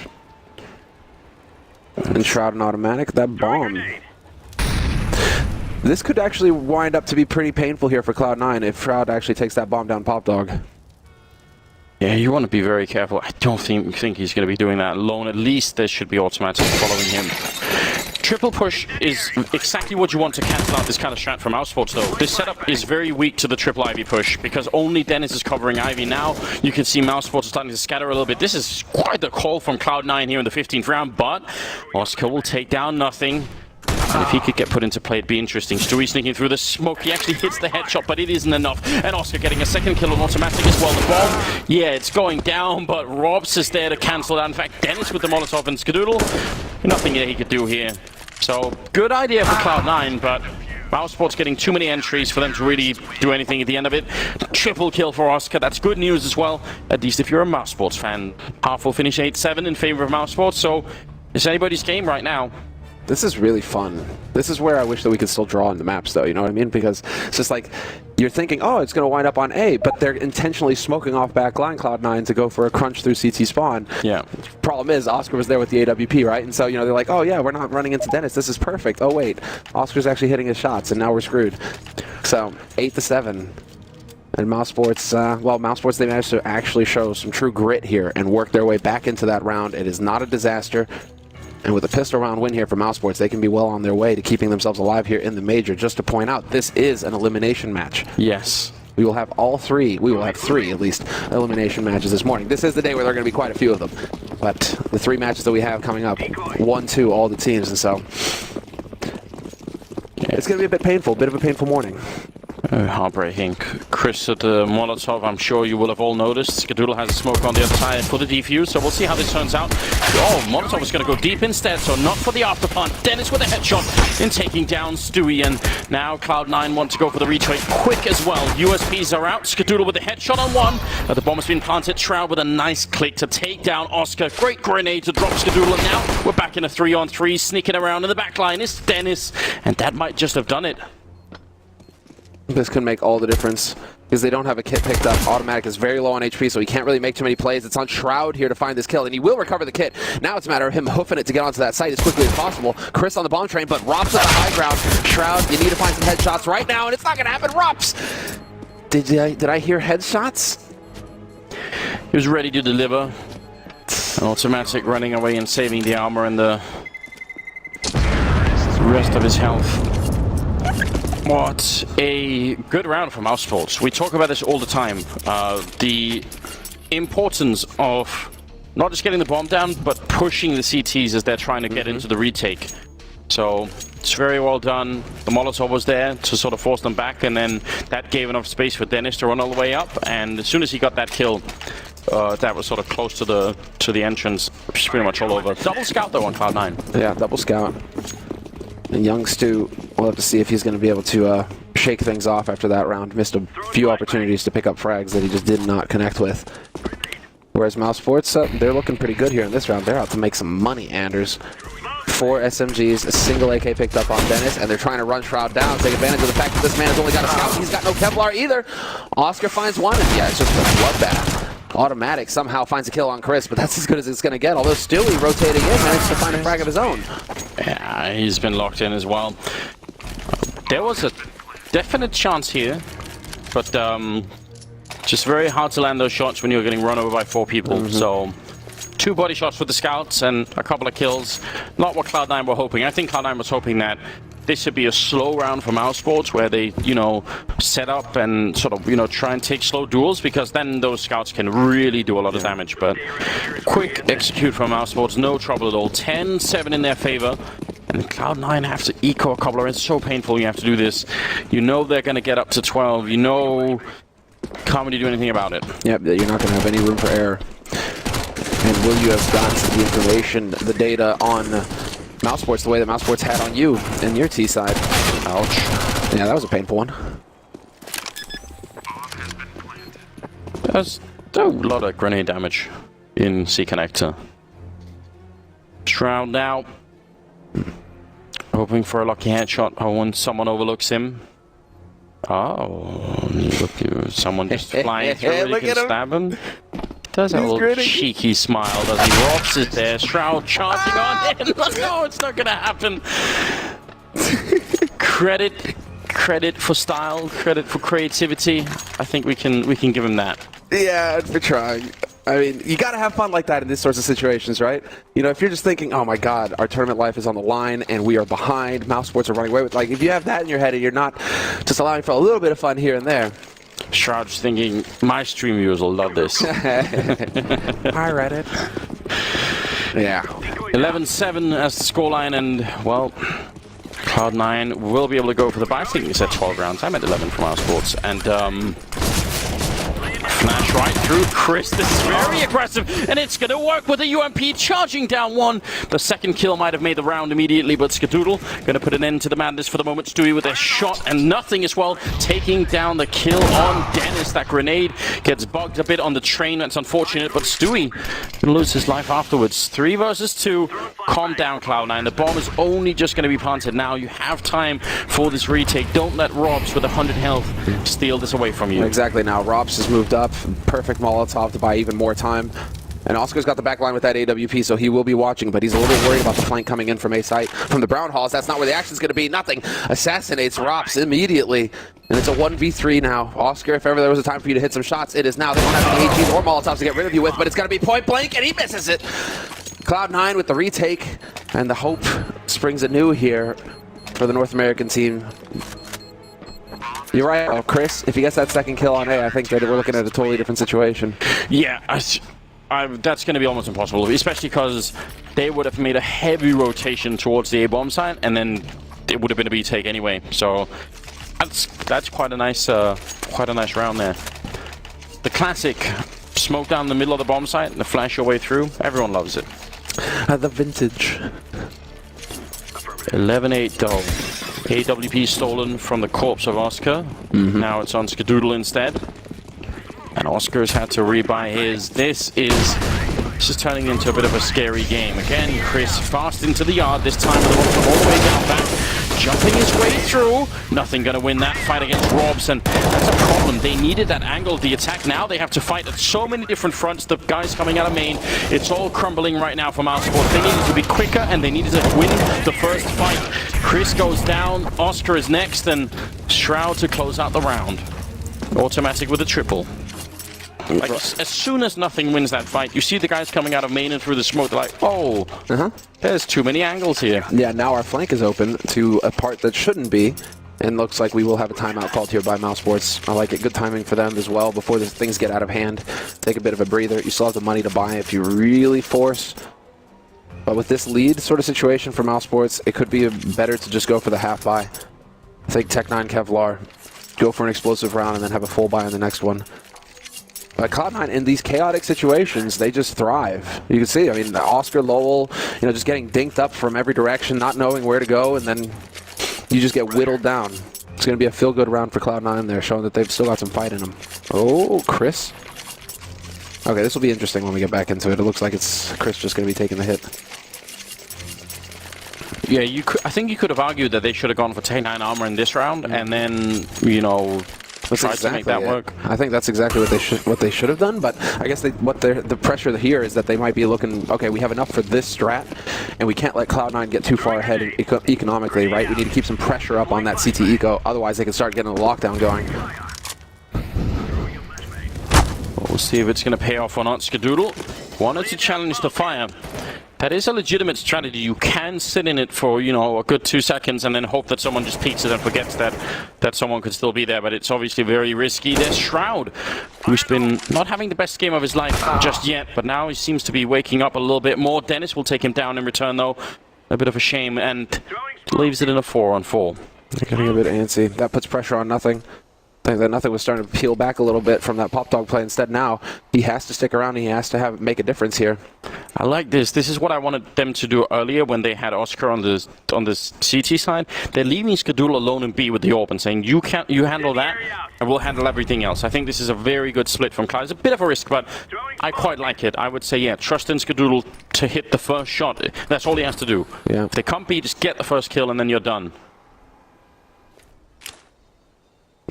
And Shroud and automatic, that bomb. This could actually wind up to be pretty painful here for Cloud9 if Shroud actually takes that bomb down Pop Dog. Yeah, you want to be very careful. I don't think he's going to be doing that alone. At least there should be automatics following him. Triple push is exactly what you want to cancel out this kind of strat from mousesports, though. This setup is very weak to the triple Ivy push because only Dennis is covering Ivy. Now you can see mousesports starting to scatter a little bit. This is quite the call from Cloud9 here in the 15th round, but Oscar will take down nothing. And if he could get put into play, it'd be interesting. Stewie sneaking through the smoke. He actually hits the headshot, but it isn't enough. And Oscar getting a second kill on automatic as well. The bomb, yeah, it's going down, but Robs is there to cancel that. In fact, Dennis with the Molotov and Skadoodle. Nothing that he could do here. So, good idea for Cloud9, but mousesports getting too many entries for them to really do anything at the end of it. Triple kill for Oscar. That's good news as well, at least if you're a mousesports fan. Half will finish 8-7 in favor of mousesports, so it's anybody's game right now. This is really fun. This is where I wish that we could still draw in the maps, though, you know what I mean? Because it's just like, you're thinking, oh, it's going to wind up on A, but they're intentionally smoking off backline Cloud9 to go for a crunch through CT spawn. Yeah. Problem is, Oscar was there with the AWP, right? And so, you know, they're like, oh, yeah, we're not running into Dennis. This is perfect. Oh, wait, Oscar's actually hitting his shots, and now we're screwed. So, 8-7. And mousesports, mousesports, they managed to actually show some true grit here and work their way back into that round. It is not a disaster. And with a pistol round win here for mousesports, they can be well on their way to keeping themselves alive here in the major. Just to point out, this is an elimination match. Yes. We will have all three. We will have 3, at least, elimination matches this morning. This is the day where there are going to be quite a few of them. But the 3 matches that we have coming up, 1-2, all the teams. And so, it's going to be a bit painful, bit of a painful morning. Heartbreaking. Chris at the Molotov, I'm sure you will have all noticed. Skadoodle has a smoke on the other side for the defuse, so we'll see how this turns out. Oh, Molotov is going to go deep instead, so not for the after plant. Dennis with a headshot in taking down Stewie, and now Cloud9 want to go for the retake quick as well. USPs are out. Skadoodle with a headshot on one. The bomb has been planted. Shroud with a nice click to take down Oscar. Great grenade to drop Skadoodle, and now we're back in a 3-on-3. Sneaking around in the back line is Dennis, and that might just have done it. This can make all the difference because they don't have a kit picked up. Automatic is very low on HP, so he can't really make too many plays. It's on Shroud here to find this kill, and he will recover the kit. Now it's a matter of him hoofing it to get onto that site as quickly as possible. Chris on the bomb train, but Rops at the high ground. Shroud, you need to find some headshots right now, and it's not going to happen. Rops! Did I hear headshots? He was ready to deliver. An automatic running away and saving the armor and the rest of his health. What a good round for mousesports. We talk about this all the time. The importance of not just getting the bomb down, but pushing the CTs as they're trying to get into the retake. So it's very well done. The Molotov was there to sort of force them back, and then that gave enough space for Dennis to run all the way up. And as soon as he got that kill, that was sort of close to the entrance, which is pretty much all over. Double scout though on Cloud9. Yeah, double scout. And young Stu, we'll have to see if he's going to be able to shake things off after that round. Missed a few opportunities to pick up frags that he just did not connect with. Whereas mousesports, they're looking pretty good here in this round. They're out to make some money, Anders. 4 SMGs, a single AK picked up on Dennis, and they're trying to run Shroud down, take advantage of the fact that this man has only got a scout. He's got no Kevlar either. Oscar finds one, and yeah, it's just a bloodbath. Automatic somehow finds a kill on Chris, but that's as good as it's going to get. Although Stewie rotating in managed to find a frag of his own. Yeah, he's been locked in as well. There was a definite chance here, but just very hard to land those shots when you're getting run over by 4 people. So 2 body shots for the scouts and a couple of kills. Not what Cloud9 were hoping. I think Cloud9 was hoping that this should be a slow round for mousesports where they, you know, set up and sort of, you know, try and take slow duels, because then those scouts can really do a lot of damage. But quick execute from mousesports, no trouble at all. 10-7 in their favor. And Cloud9 have to eco a couple of. It's so painful you have to do this. You know they're going to get up to 12. You know, can't really do anything about it. Yep, you're not going to have any room for error. And will you have gotten the information, the data on mousesports the way that mousesports had on you and your T side? Ouch. Yeah, that was a painful one. There's a lot of grenade damage in C connector. Shroud now. Hoping for a lucky headshot. Oh, when someone overlooks him. Oh, look, someone just flying through and can stab him. Does have a little cheeky smile, does he? Rops is there. Shroud charging on in. No, it's not gonna happen. Credit for style, credit for creativity. I think we can give him that. Yeah, for trying. I mean, you got to have fun like that in these sorts of situations, right? You know, if you're just thinking, oh my God, our tournament life is on the line and we are behind, mousesports are running away with, like, if you have that in your head and you're not just allowing for a little bit of fun here and there. Shroud's thinking, my stream viewers will love this. Hi, Reddit. Yeah. 11-7 as the scoreline, and, well, Cloud9 will be able to go for the buy. I think we said 12 rounds. I meant 11 from mousesports. And, flash right through Chris. This is very aggressive, and it's going to work with the UMP charging down one. The second kill might have made the round immediately, but Skadoodle going to put an end to the madness for the moment. Stewie with a shot and nothing as well, taking down the kill on Dennis. That grenade gets bugged a bit on the train. That's unfortunate, but Stewie going to lose his life afterwards. 3 versus 2. Calm down, Cloud9. The bomb is only just going to be planted now. You have time for this retake. Don't let Robs with 100 health steal this away from you. Exactly. Now Robs has moved up. Perfect Molotov to buy even more time. And Oscar's got the back line with that AWP, so he will be watching, but he's a little bit worried about the flank coming in from A site. From the Brown Halls, that's not where the action's going to be. Nothing. Assassinates Rops immediately. And it's a 1v3 now. Oscar, if ever there was a time for you to hit some shots, it is now. They don't have any AGs or Molotovs to get rid of you with, but it's going to be point blank, and he misses it. Cloud9 with the retake, and the hope springs anew here for the North American team. You're right, oh, Chris. If he gets that second kill on A, I think that we're looking at a totally different situation. Yeah, that's going to be almost impossible, especially because they would have made a heavy rotation towards the A-bomb site, and then it would have been a B take anyway. So that's quite a nice round there. The classic smoke down the middle of the bomb site and the flash your way through. Everyone loves it. The vintage. 11-8 though. AWP stolen from the corpse of Oscar. Now it's on Skadoodle instead. And Oscar's had to rebuy his. This is turning into a bit of a scary game. Again, Chris fast into the yard, this time with the all the way down back. Jumping his way through. Nothing going to win that fight against Robs, and that's a problem. They needed that angle of the attack. Now they have to fight at so many different fronts. The guys coming out of main, it's all crumbling right now for mousesports. They needed to be quicker, and they needed to win the first fight. Chris goes down, Oscar is next, and Shroud to close out the round. Automatic with a triple. Like, as soon as nothing wins that fight, you see the guys coming out of main and through the smoke, they're like, oh, there's too many angles here. Yeah, now our flank is open to a part that shouldn't be, and looks like we will have a timeout called here by mousesports. I like it. Good timing for them as well before things get out of hand. Take a bit of a breather. You still have the money to buy if you really force. But with this lead sort of situation for mousesports, it could be better to just go for the half buy. I think Tech9 Kevlar, go for an explosive round and then have a full buy on the next one. But Cloud9, in these chaotic situations, they just thrive. You can see, I mean, Oscar, Lowell, you know, just getting dinked up from every direction, not knowing where to go, and then you just get whittled down. It's going to be a feel-good round for Cloud9 there, showing that they've still got some fight in them. Oh, Chris. Okay, this will be interesting when we get back into it. It looks like it's Chris just going to be taking the hit. Yeah, I think you could have argued that they should have gone for Tech9 armor in this round, and then, you know, try to make that work. I think that's exactly what they should have done, but I guess the pressure here is that they might be looking, okay, we have enough for this strat, and we can't let Cloud9 get too far ahead economically, right? We need to keep some pressure up on that CT eco, otherwise they can start getting the lockdown going. We'll see if it's going to pay off or not. Skadoodle wanted to challenge the fire. That is a legitimate strategy. You can sit in it for, you know, a good 2 seconds and then hope that someone just peeks it and forgets that someone could still be there, but it's obviously very risky. There's Shroud, who's been not having the best game of his life just yet, but now he seems to be waking up a little bit more. Dennis will take him down in return, though. A bit of a shame, and leaves it in a 4-on-4. Getting a bit antsy. That puts pressure on Nothing. I think that Nothing was starting to peel back a little bit from that pop dog play. Instead, now he has to stick around and he has to make a difference here. I like this. This is what I wanted them to do earlier when they had Oscar on the CT side. They're leaving Skadoodle alone in B with the orb and saying, you handle that and we'll handle everything else. I think this is a very good split from Cloud. It's a bit of a risk, but I quite like it. I would say, yeah, trust in Skadoodle to hit the first shot. That's all he has to do. Yeah. If they can't beat, just get the first kill and then you're done.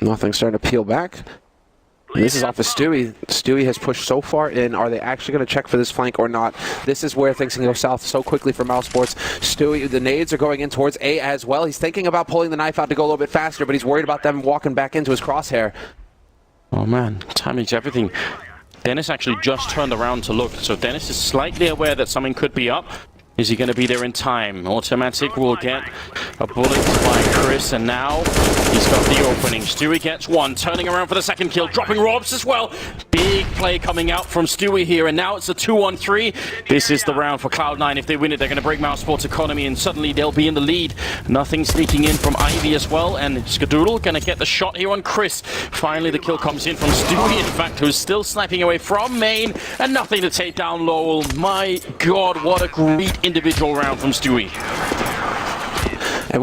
Nothing starting to peel back. And this is off of Stewie. Stewie has pushed so far in. Are they actually going to check for this flank or not? This is where things can go south so quickly for mousesports. Stewie, the nades are going in towards A as well. He's thinking about pulling the knife out to go a little bit faster, but he's worried about them walking back into his crosshair. Oh man, timing's everything. Dennis actually just turned around to look, so Dennis is slightly aware that something could be up. Is he going to be there in time? Automatic will get a bullet by Chris, and now he's got the opening. Stewie gets one, turning around for the second kill, dropping Robs as well. Big play coming out from Stewie here, and now it's a 2-on-3. This is the round for Cloud9. If they win it, they're going to break mousesports' economy, and suddenly they'll be in the lead. Nothing sneaking in from Ivy as well, and Skadoodle going to get the shot here on Chris. Finally, the kill comes in from Stewie, in fact, who's still sniping away from main, and Nothing to take down Lowell. My God, what a great individual round from Stewie. And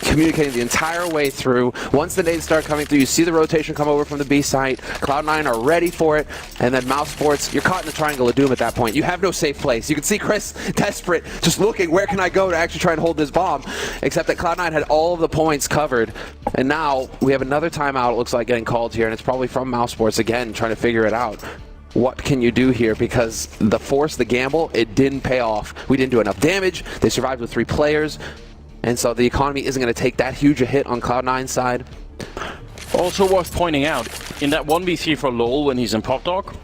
communicating the entire way through. Once the nades start coming through, you see the rotation come over from the B site. Cloud9 are ready for it, and then mousesports, you're caught in the triangle of doom at that point. You have no safe place. You can see Chris desperate, just looking, where can I go to actually try and hold this bomb? Except that Cloud9 had all of the points covered, and now we have another timeout, it looks like, getting called here, and it's probably from mousesports again, trying to figure it out. What can you do here? Because the gamble, it didn't pay off. We didn't do enough damage. They survived with 3 players. And so the economy isn't going to take that huge a hit on Cloud9's side. Also worth pointing out, in that 1v3 for Lowell when he's in Pop Dog,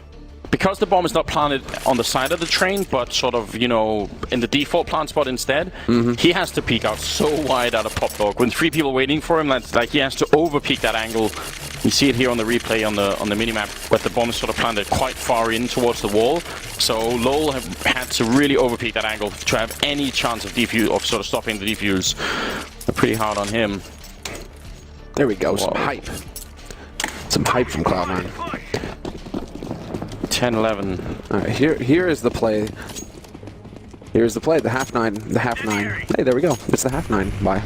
because the bomb is not planted on the side of the train, but sort of, you know, in the default plant spot instead, he has to peek out so wide out of Pop Dog. When 3 people waiting for him, that's like he has to over peek that angle. You see it here on the replay on the minimap, where the bomb is sort of planted quite far in towards the wall. So Lowell had to really over peek that angle to have any chance of sort of stopping the defuse. pretty hard on him. There we go, some hype. Some hype from Cloud9. 10-11. All right, here is the play. Here's the play, the half nine. Hey, there we go. It's the half 9 buy.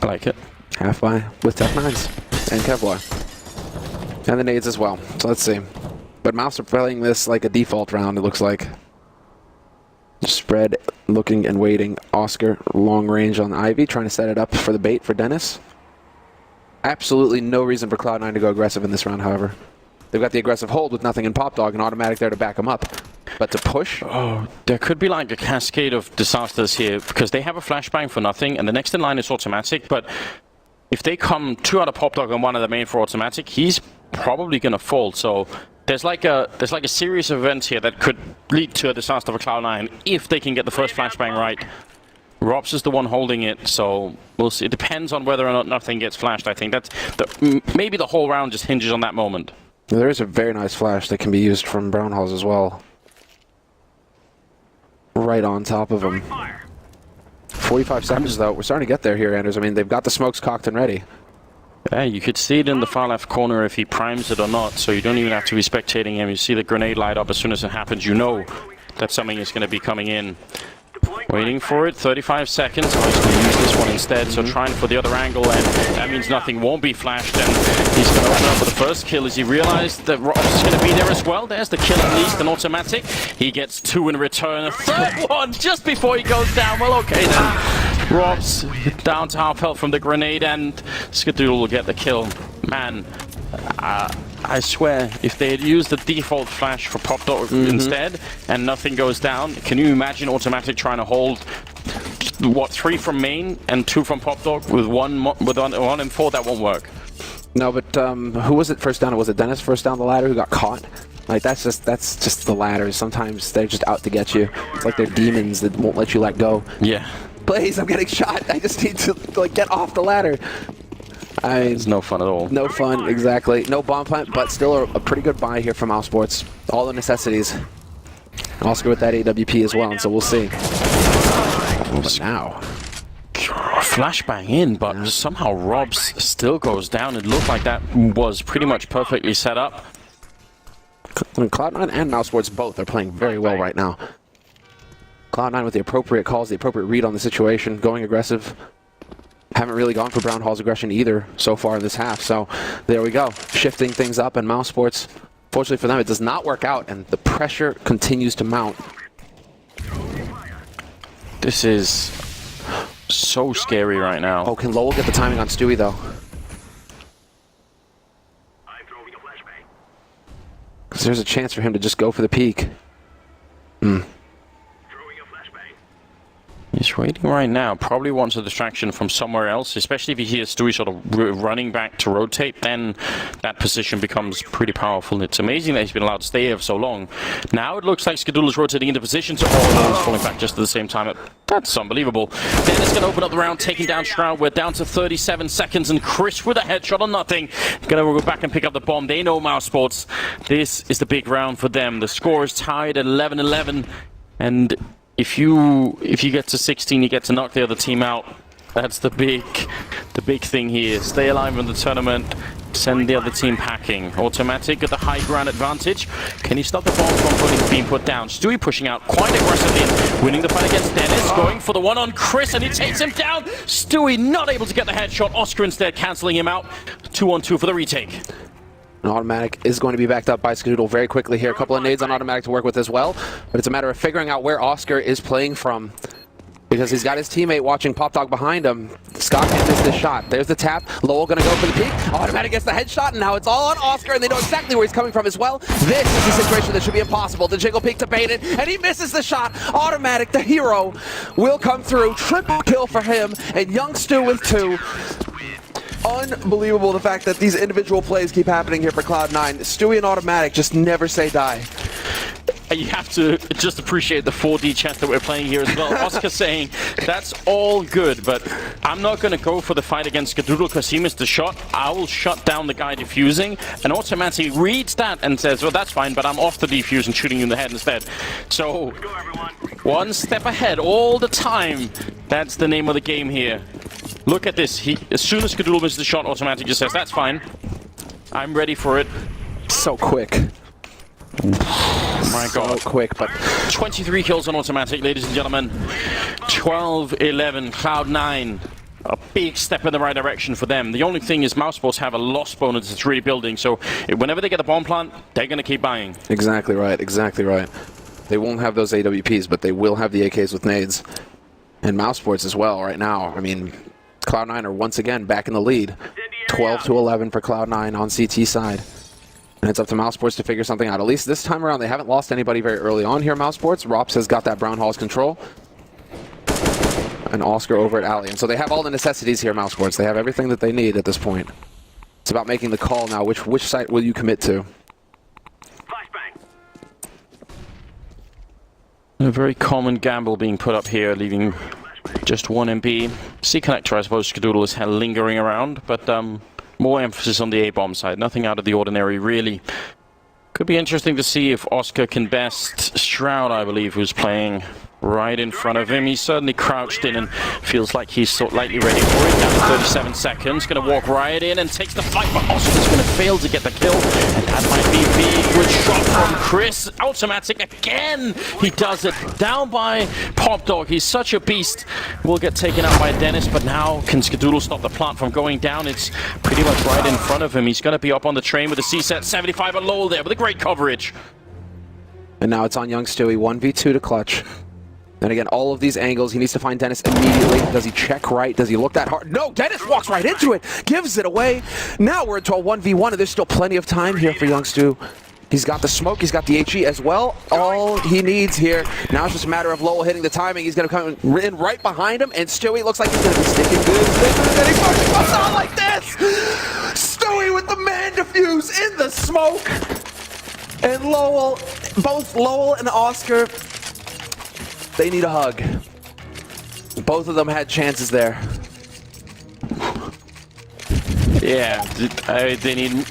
I like it. Half buy with Tech 9s and Kevlar. And the nades as well. So let's see. But Mouse are playing this like a default round, it looks like. Spread, looking and waiting. Oscar, long range on Ivy, trying to set it up for the bait for Dennis. Absolutely no reason for Cloud9 to go aggressive in this round, however. They've got the aggressive hold with nothing in Pop Dog and automatic there to back them up. But to push? Oh, there could be like a cascade of disasters here because they have a flashbang for nothing and the next in line is automatic, but if they come 2 out of Pop Dog and 1 out of the main for automatic, he's probably going to fall. So there's like a series of events here that could lead to a disaster for Cloud9 if they can get the first flashbang right. Robs is the one holding it, so we'll see. It depends on whether or not nothing gets flashed, I think. Maybe the whole round just hinges on that moment. There is a very nice flash that can be used from Brown Halls as well. Right on top of him. 45 seconds though. We're starting to get there here, Anders. I mean, they've got the smokes cocked and ready. Yeah, you could see it in the far left corner if he primes it or not, so you don't even have to be spectating him. You see the grenade light up as soon as it happens. You know that something is going to be coming in. Waiting for it, 35 seconds. Oh, he's going to use this one instead, so trying for the other angle, and that means nothing won't be flashed, and he's going to open up with the first kill as he realized that Robs is going to be there as well. There's the kill at least, an automatic. He gets 2 in return, a third one just before he goes down. Well, okay then. Robs down to half health from the grenade, and Skadoodle will get the kill. Man, I swear, if they had used the default flash for Pop Dog instead, and nothing goes down, can you imagine automatic trying to hold, what, 3 from main and 2 from Pop Dog with one and 4? That won't work. No, but who was it first down? Was it Dennis first down the ladder who got caught? Like that's just the ladders. Sometimes they're just out to get you. It's like they're demons that won't let you let go. Yeah. Please, I'm getting shot. I just need to like get off the ladder. It's no fun at all. No fun, exactly. No bomb plant, but still a pretty good buy here from mousesports. All the necessities. Oscar with that AWP as well, and so we'll see. But now, flashbang in, but somehow Robs still goes down. It looked like that was pretty much perfectly set up. Cloud9 and mousesports both are playing very well right now. Cloud9 with the appropriate calls, the appropriate read on the situation, going aggressive. Haven't really gone for Brown Hall's aggression either so far in this half, so there we go. Shifting things up, and mousesports, fortunately for them, it does not work out, and the pressure continues to mount. This is so scary right now. Oh, can Lowell get the timing on Stewie, though? Because there's a chance for him to just go for the peak. He's waiting right now. Probably wants a distraction from somewhere else, especially if he hears Stewie sort of running back to rotate, then that position becomes pretty powerful. It's amazing that he's been allowed to stay here for so long. Now it looks like Skadoodle is rotating into position, so all is falling back just at the same time. That's unbelievable. Dennis going to open up the round, taking down Shroud. We're down to 37 seconds, and Chris with a headshot on nothing. Going to go back and pick up the bomb. They know mousesports. This is the big round for them. The score is tied at 11-11, and if you get to 16, you get to knock the other team out. That's the big thing here. Stay alive in the tournament. Send the other team packing. Automatic at the high ground advantage. Can he stop the bomb from being put down? Stewie pushing out quite aggressively, winning the fight against Dennis, going for the one on Chris, and he takes him down. Stewie not able to get the headshot. Oscar instead cancelling him out. 2-on-2 for the retake. An automatic is going to be backed up by Skadoodle very quickly here. A couple of nades on automatic to work with as well. But it's a matter of figuring out where Oscar is playing from, because he's got his teammate watching Pop Dog behind him. Scott can't miss this shot. There's the tap. Lowell going to go for the peek. Automatic gets the headshot, and now it's all on Oscar, and they know exactly where he's coming from as well. This is the situation that should be impossible. The jiggle peek to bait it, and he misses the shot. Automatic, the hero, will come through. Triple kill for him, and Young Stu with 2. Unbelievable the fact that these individual plays keep happening here for Cloud9. Stewie and Automatic just never say die. You have to just appreciate the 4D chess that we're playing here as well. Oscar saying, that's all good, but I'm not going to go for the fight against Skadoodle because he missed the shot. I will shut down the guy defusing, and Automatic reads that and says, well, that's fine, but I'm off the defuse and shooting you in the head instead. So, one step ahead all the time. That's the name of the game here. Look at this. As soon as Skadoodle misses the shot, automatically just says, that's fine. I'm ready for it. So quick. My God. So quick, but 23 kills on automatic, ladies and gentlemen. 12-11, Cloud9. A big step in the right direction for them. The only thing is mousesports have a loss bonus that's really building, so whenever they get the bomb plant, they're going to keep buying. Exactly right, exactly right. They won't have those AWPs, but they will have the AKs with nades. And mousesports as well right now. I mean, Cloud9 are once again back in the lead. 12-11 for Cloud9 on CT side. And it's up to mousesports to figure something out. At least this time around, they haven't lost anybody very early on here, mousesports. Rops has got that Brown Hall's control. And Oscar over at Alley. And so they have all the necessities here, mousesports. They have everything that they need at this point. It's about making the call now. Which site will you commit to? A very common gamble being put up here, leaving just one MB. C-Connector, I suppose, Skadoodle is lingering around, but more emphasis on the A-bomb side. Nothing out of the ordinary, really. Could be interesting to see if Oscar can best Shroud, I believe, who's playing right in front of him. He's certainly crouched in and feels like he's slightly ready for it. Down to 37 seconds. Going to walk right in and takes the fight, but Oscar's going to fail to get the kill. And that might be big. Good shot from Chris. Automatic again. He does it. Down by Pop Dog. He's such a beast. Will get taken out by Dennis, but now can Skadoodle stop the plant from going down? It's pretty much right in front of him. He's going to be up on the train with a C-set 75 and Lowell there with a great coverage. And now it's on young Stewie. 1v2 to clutch. And again, all of these angles, he needs to find Dennis immediately. Does he check right? Does he look that hard? No, Dennis walks right into it, gives it away. Now we're into a 1v1, and there's still plenty of time here for young Stu. He's got the smoke, he's got the HE as well. All he needs here, now it's just a matter of Lowell hitting the timing. He's going to come in right behind him, and Stewie looks like he's going to be sticking good. And he fucking comes out like this! Stewie with the man defuse in the smoke! And Lowell, both Lowell and Oscar, they need a hug. Both of them had chances there. Yeah, they need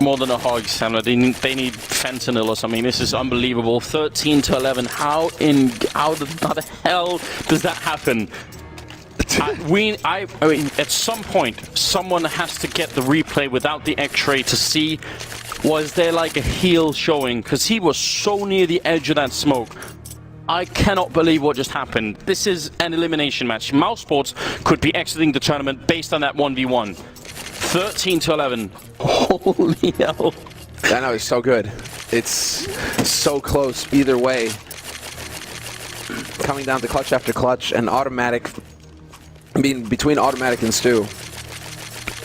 more than a hug, Samuel. They need fentanyl or something. This is unbelievable. 13-11. How the hell does that happen? I mean, at some point, someone has to get the replay without the X-ray to see, was there like a heel showing? Because he was so near the edge of that smoke. I cannot believe what just happened. This is an elimination match. mousesports could be exiting the tournament based on that 1v1. 13-11. Holy hell. That now is so good. It's so close either way. Coming down to clutch after clutch and automatic. I mean, between automatic and Stu.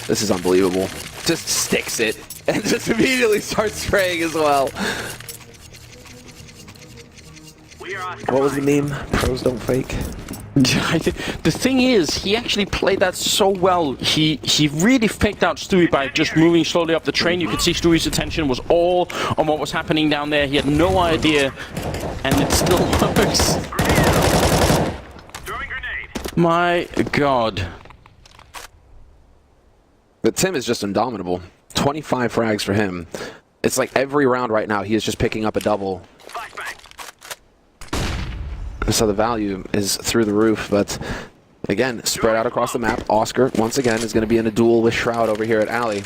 This is unbelievable. Just sticks it and just immediately starts spraying as well. What was the meme? Pros don't fake. The thing is, he actually played that so well. He really faked out Stewie by just moving slowly up the train. You could see Stewie's attention was all on what was happening down there. He had no idea, and it still works. My God. But Tim is just indomitable. 25 frags for him. It's like every round right now, he is just picking up a double. So the value is through the roof, but again, spread out across the map. Oscar, once again, is going to be in a duel with Shroud over here at Alley.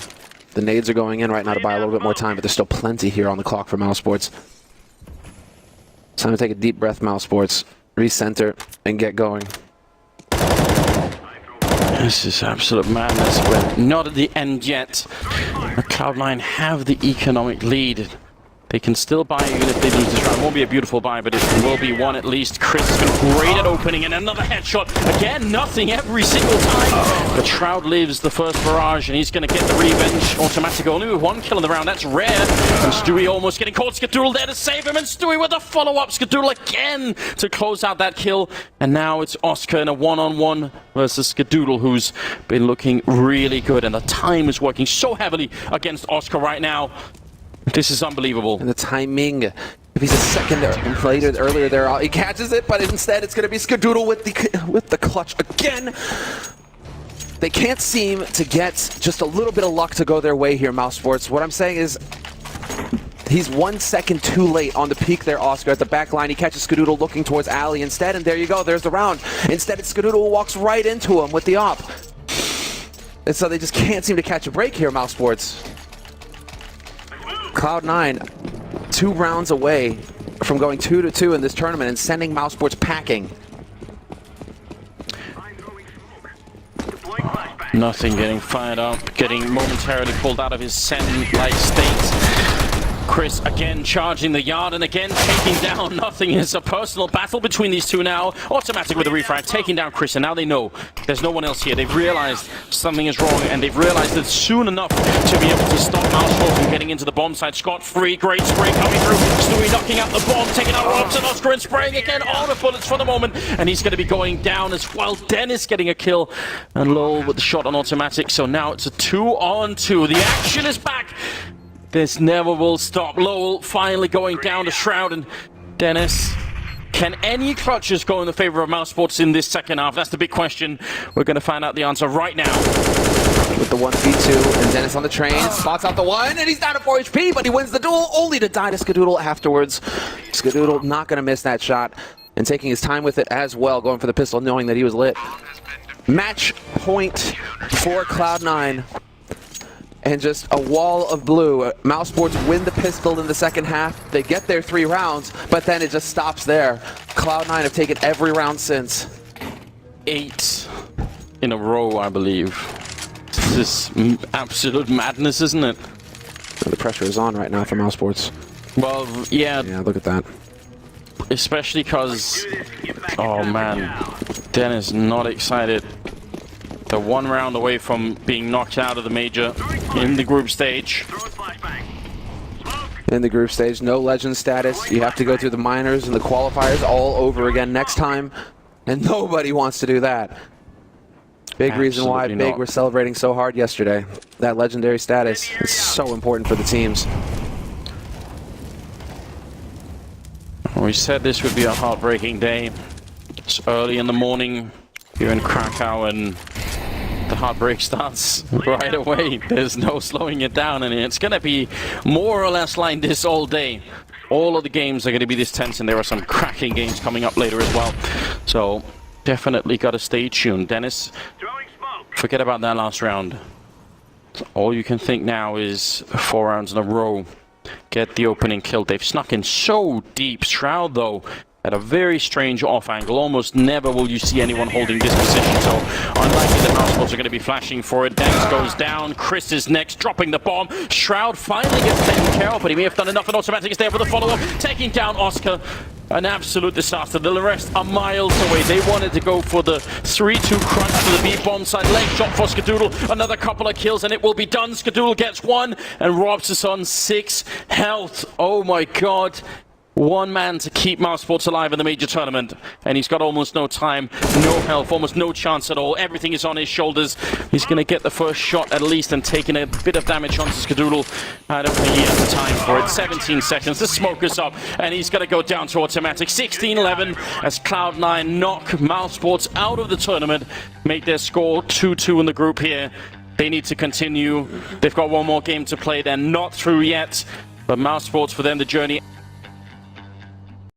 The nades are going in right now to buy a little bit more time, but there's still plenty here on the clock for mousesports. It's time to take a deep breath, mousesports. Recenter and get going. This is absolute madness. We're not at the end yet. Cloud9 have the economic lead. They can still buy even if they lose this round. It won't be a beautiful buy, but it will be one at least. Chris has been great at opening, and another headshot. Again, nothing every single time. But Shroud lives the first barrage, and he's going to get the revenge. Automatic only with one kill in the round. That's rare. And Stewie almost getting caught. Skadoodle there to save him, and Stewie with a follow-up. Skadoodle again to close out that kill. And now it's Oscar in a one-on-one versus Skadoodle, who's been looking really good. And the time is working so heavily against Oscar right now. This is unbelievable. And the timing, if he's a second earlier there, he catches it, but instead it's going to be Skadoodle with the clutch again. They can't seem to get just a little bit of luck to go their way here, mousesports. What I'm saying is, he's 1 second too late on the peak there, Oscar. At the back line, he catches Skadoodle looking towards Alley instead, and there you go, there's the round. Instead, it's Skadoodle who walks right into him with the op. And so they just can't seem to catch a break here, mousesports. Cloud9, 2 rounds away from going 2-2 in this tournament and sending mousesports packing. Nothing getting fired up, getting momentarily pulled out of his Zen-like state. Chris again charging the yard and again taking down Nothing. It's a personal battle between these two now. Automatic with the refrag, taking down Chris, and now they know there's no one else here. They've realized something is wrong, and they've realized that soon enough to be able to stop mousesports from getting into the bomb site. scot-free, great spray coming through. Stewie knocking out the bomb, taking out Robson, Oscar, and spraying again. All the bullets for the moment, and he's going to be going down as well. Dennis getting a kill, and Lowell with the shot on automatic. So now it's a 2-on-2. The action is back. This never will stop. Lowell finally going down to Shroud, and Dennis. Can any clutches go in the favor of mousesports in this second half? That's the big question. We're going to find out the answer right now. With the 1v2, and Dennis on the train, spots out the 1, and he's down to 4 HP, but he wins the duel, only to die to Skadoodle afterwards. Skadoodle not going to miss that shot, and taking his time with it as well, going for the pistol, knowing that he was lit. Match point for Cloud9. And just a wall of blue. mousesports win the pistol in the second half. They get their 3 rounds, but then it just stops there. Cloud9 have taken every round since. 8 in a row, I believe. This is absolute madness, isn't it? The pressure is on right now for mousesports. Well, yeah. Yeah, look at that. Especially because, oh man, Dennis not excited. They're 1 round away from being knocked out of the major in the group stage. In the group stage, no legend status. You have to go through the minors and the qualifiers all over again next time, and nobody wants to do that. Big reason why Big were celebrating so hard yesterday. That legendary status is so important for the teams. We said this would be a heartbreaking day. It's early in the morning here in Krakow, and the heartbreak starts right away. There's no slowing it down, and it's going to be more or less like this all day. All of the games are going to be this tense, and there are some cracking games coming up later as well. So definitely got to stay tuned. Dennis, forget about that last round. All you can think now is 4 rounds in a row. Get the opening kill. They've snuck in so deep. Shroud, though, at a very strange off angle. Almost never will you see anyone holding this position, so unlikely the mousesports are going to be flashing for it. Danks goes down. Chris is next, dropping the bomb. Shroud finally gets taken care of, but he may have done enough, and automatic is there for the follow-up, taking down Oscar. An absolute disaster. The rest are miles away. They wanted to go for the 3-2 crunch to the B bomb side. Leg shot for Skadoodle. Another couple of kills, and it will be done. Skadoodle gets 1, and Robs is on 6 health. Oh my god. 1 man to keep mousesports alive in the major tournament, and he's got almost no time, no health, almost no chance at all. Everything is on his shoulders. He's going to get the first shot at least, and taking a bit of damage onto Skadoodle. I don't think he has the time for it. 17 seconds, the smoke is up, and he's going to go down to automatic. 16-11 as Cloud9 knock mousesports out of the tournament, make their score 2-2 in the group here. They need to continue. They've got 1 more game to play. They're not through yet, but mousesports, for them, the journey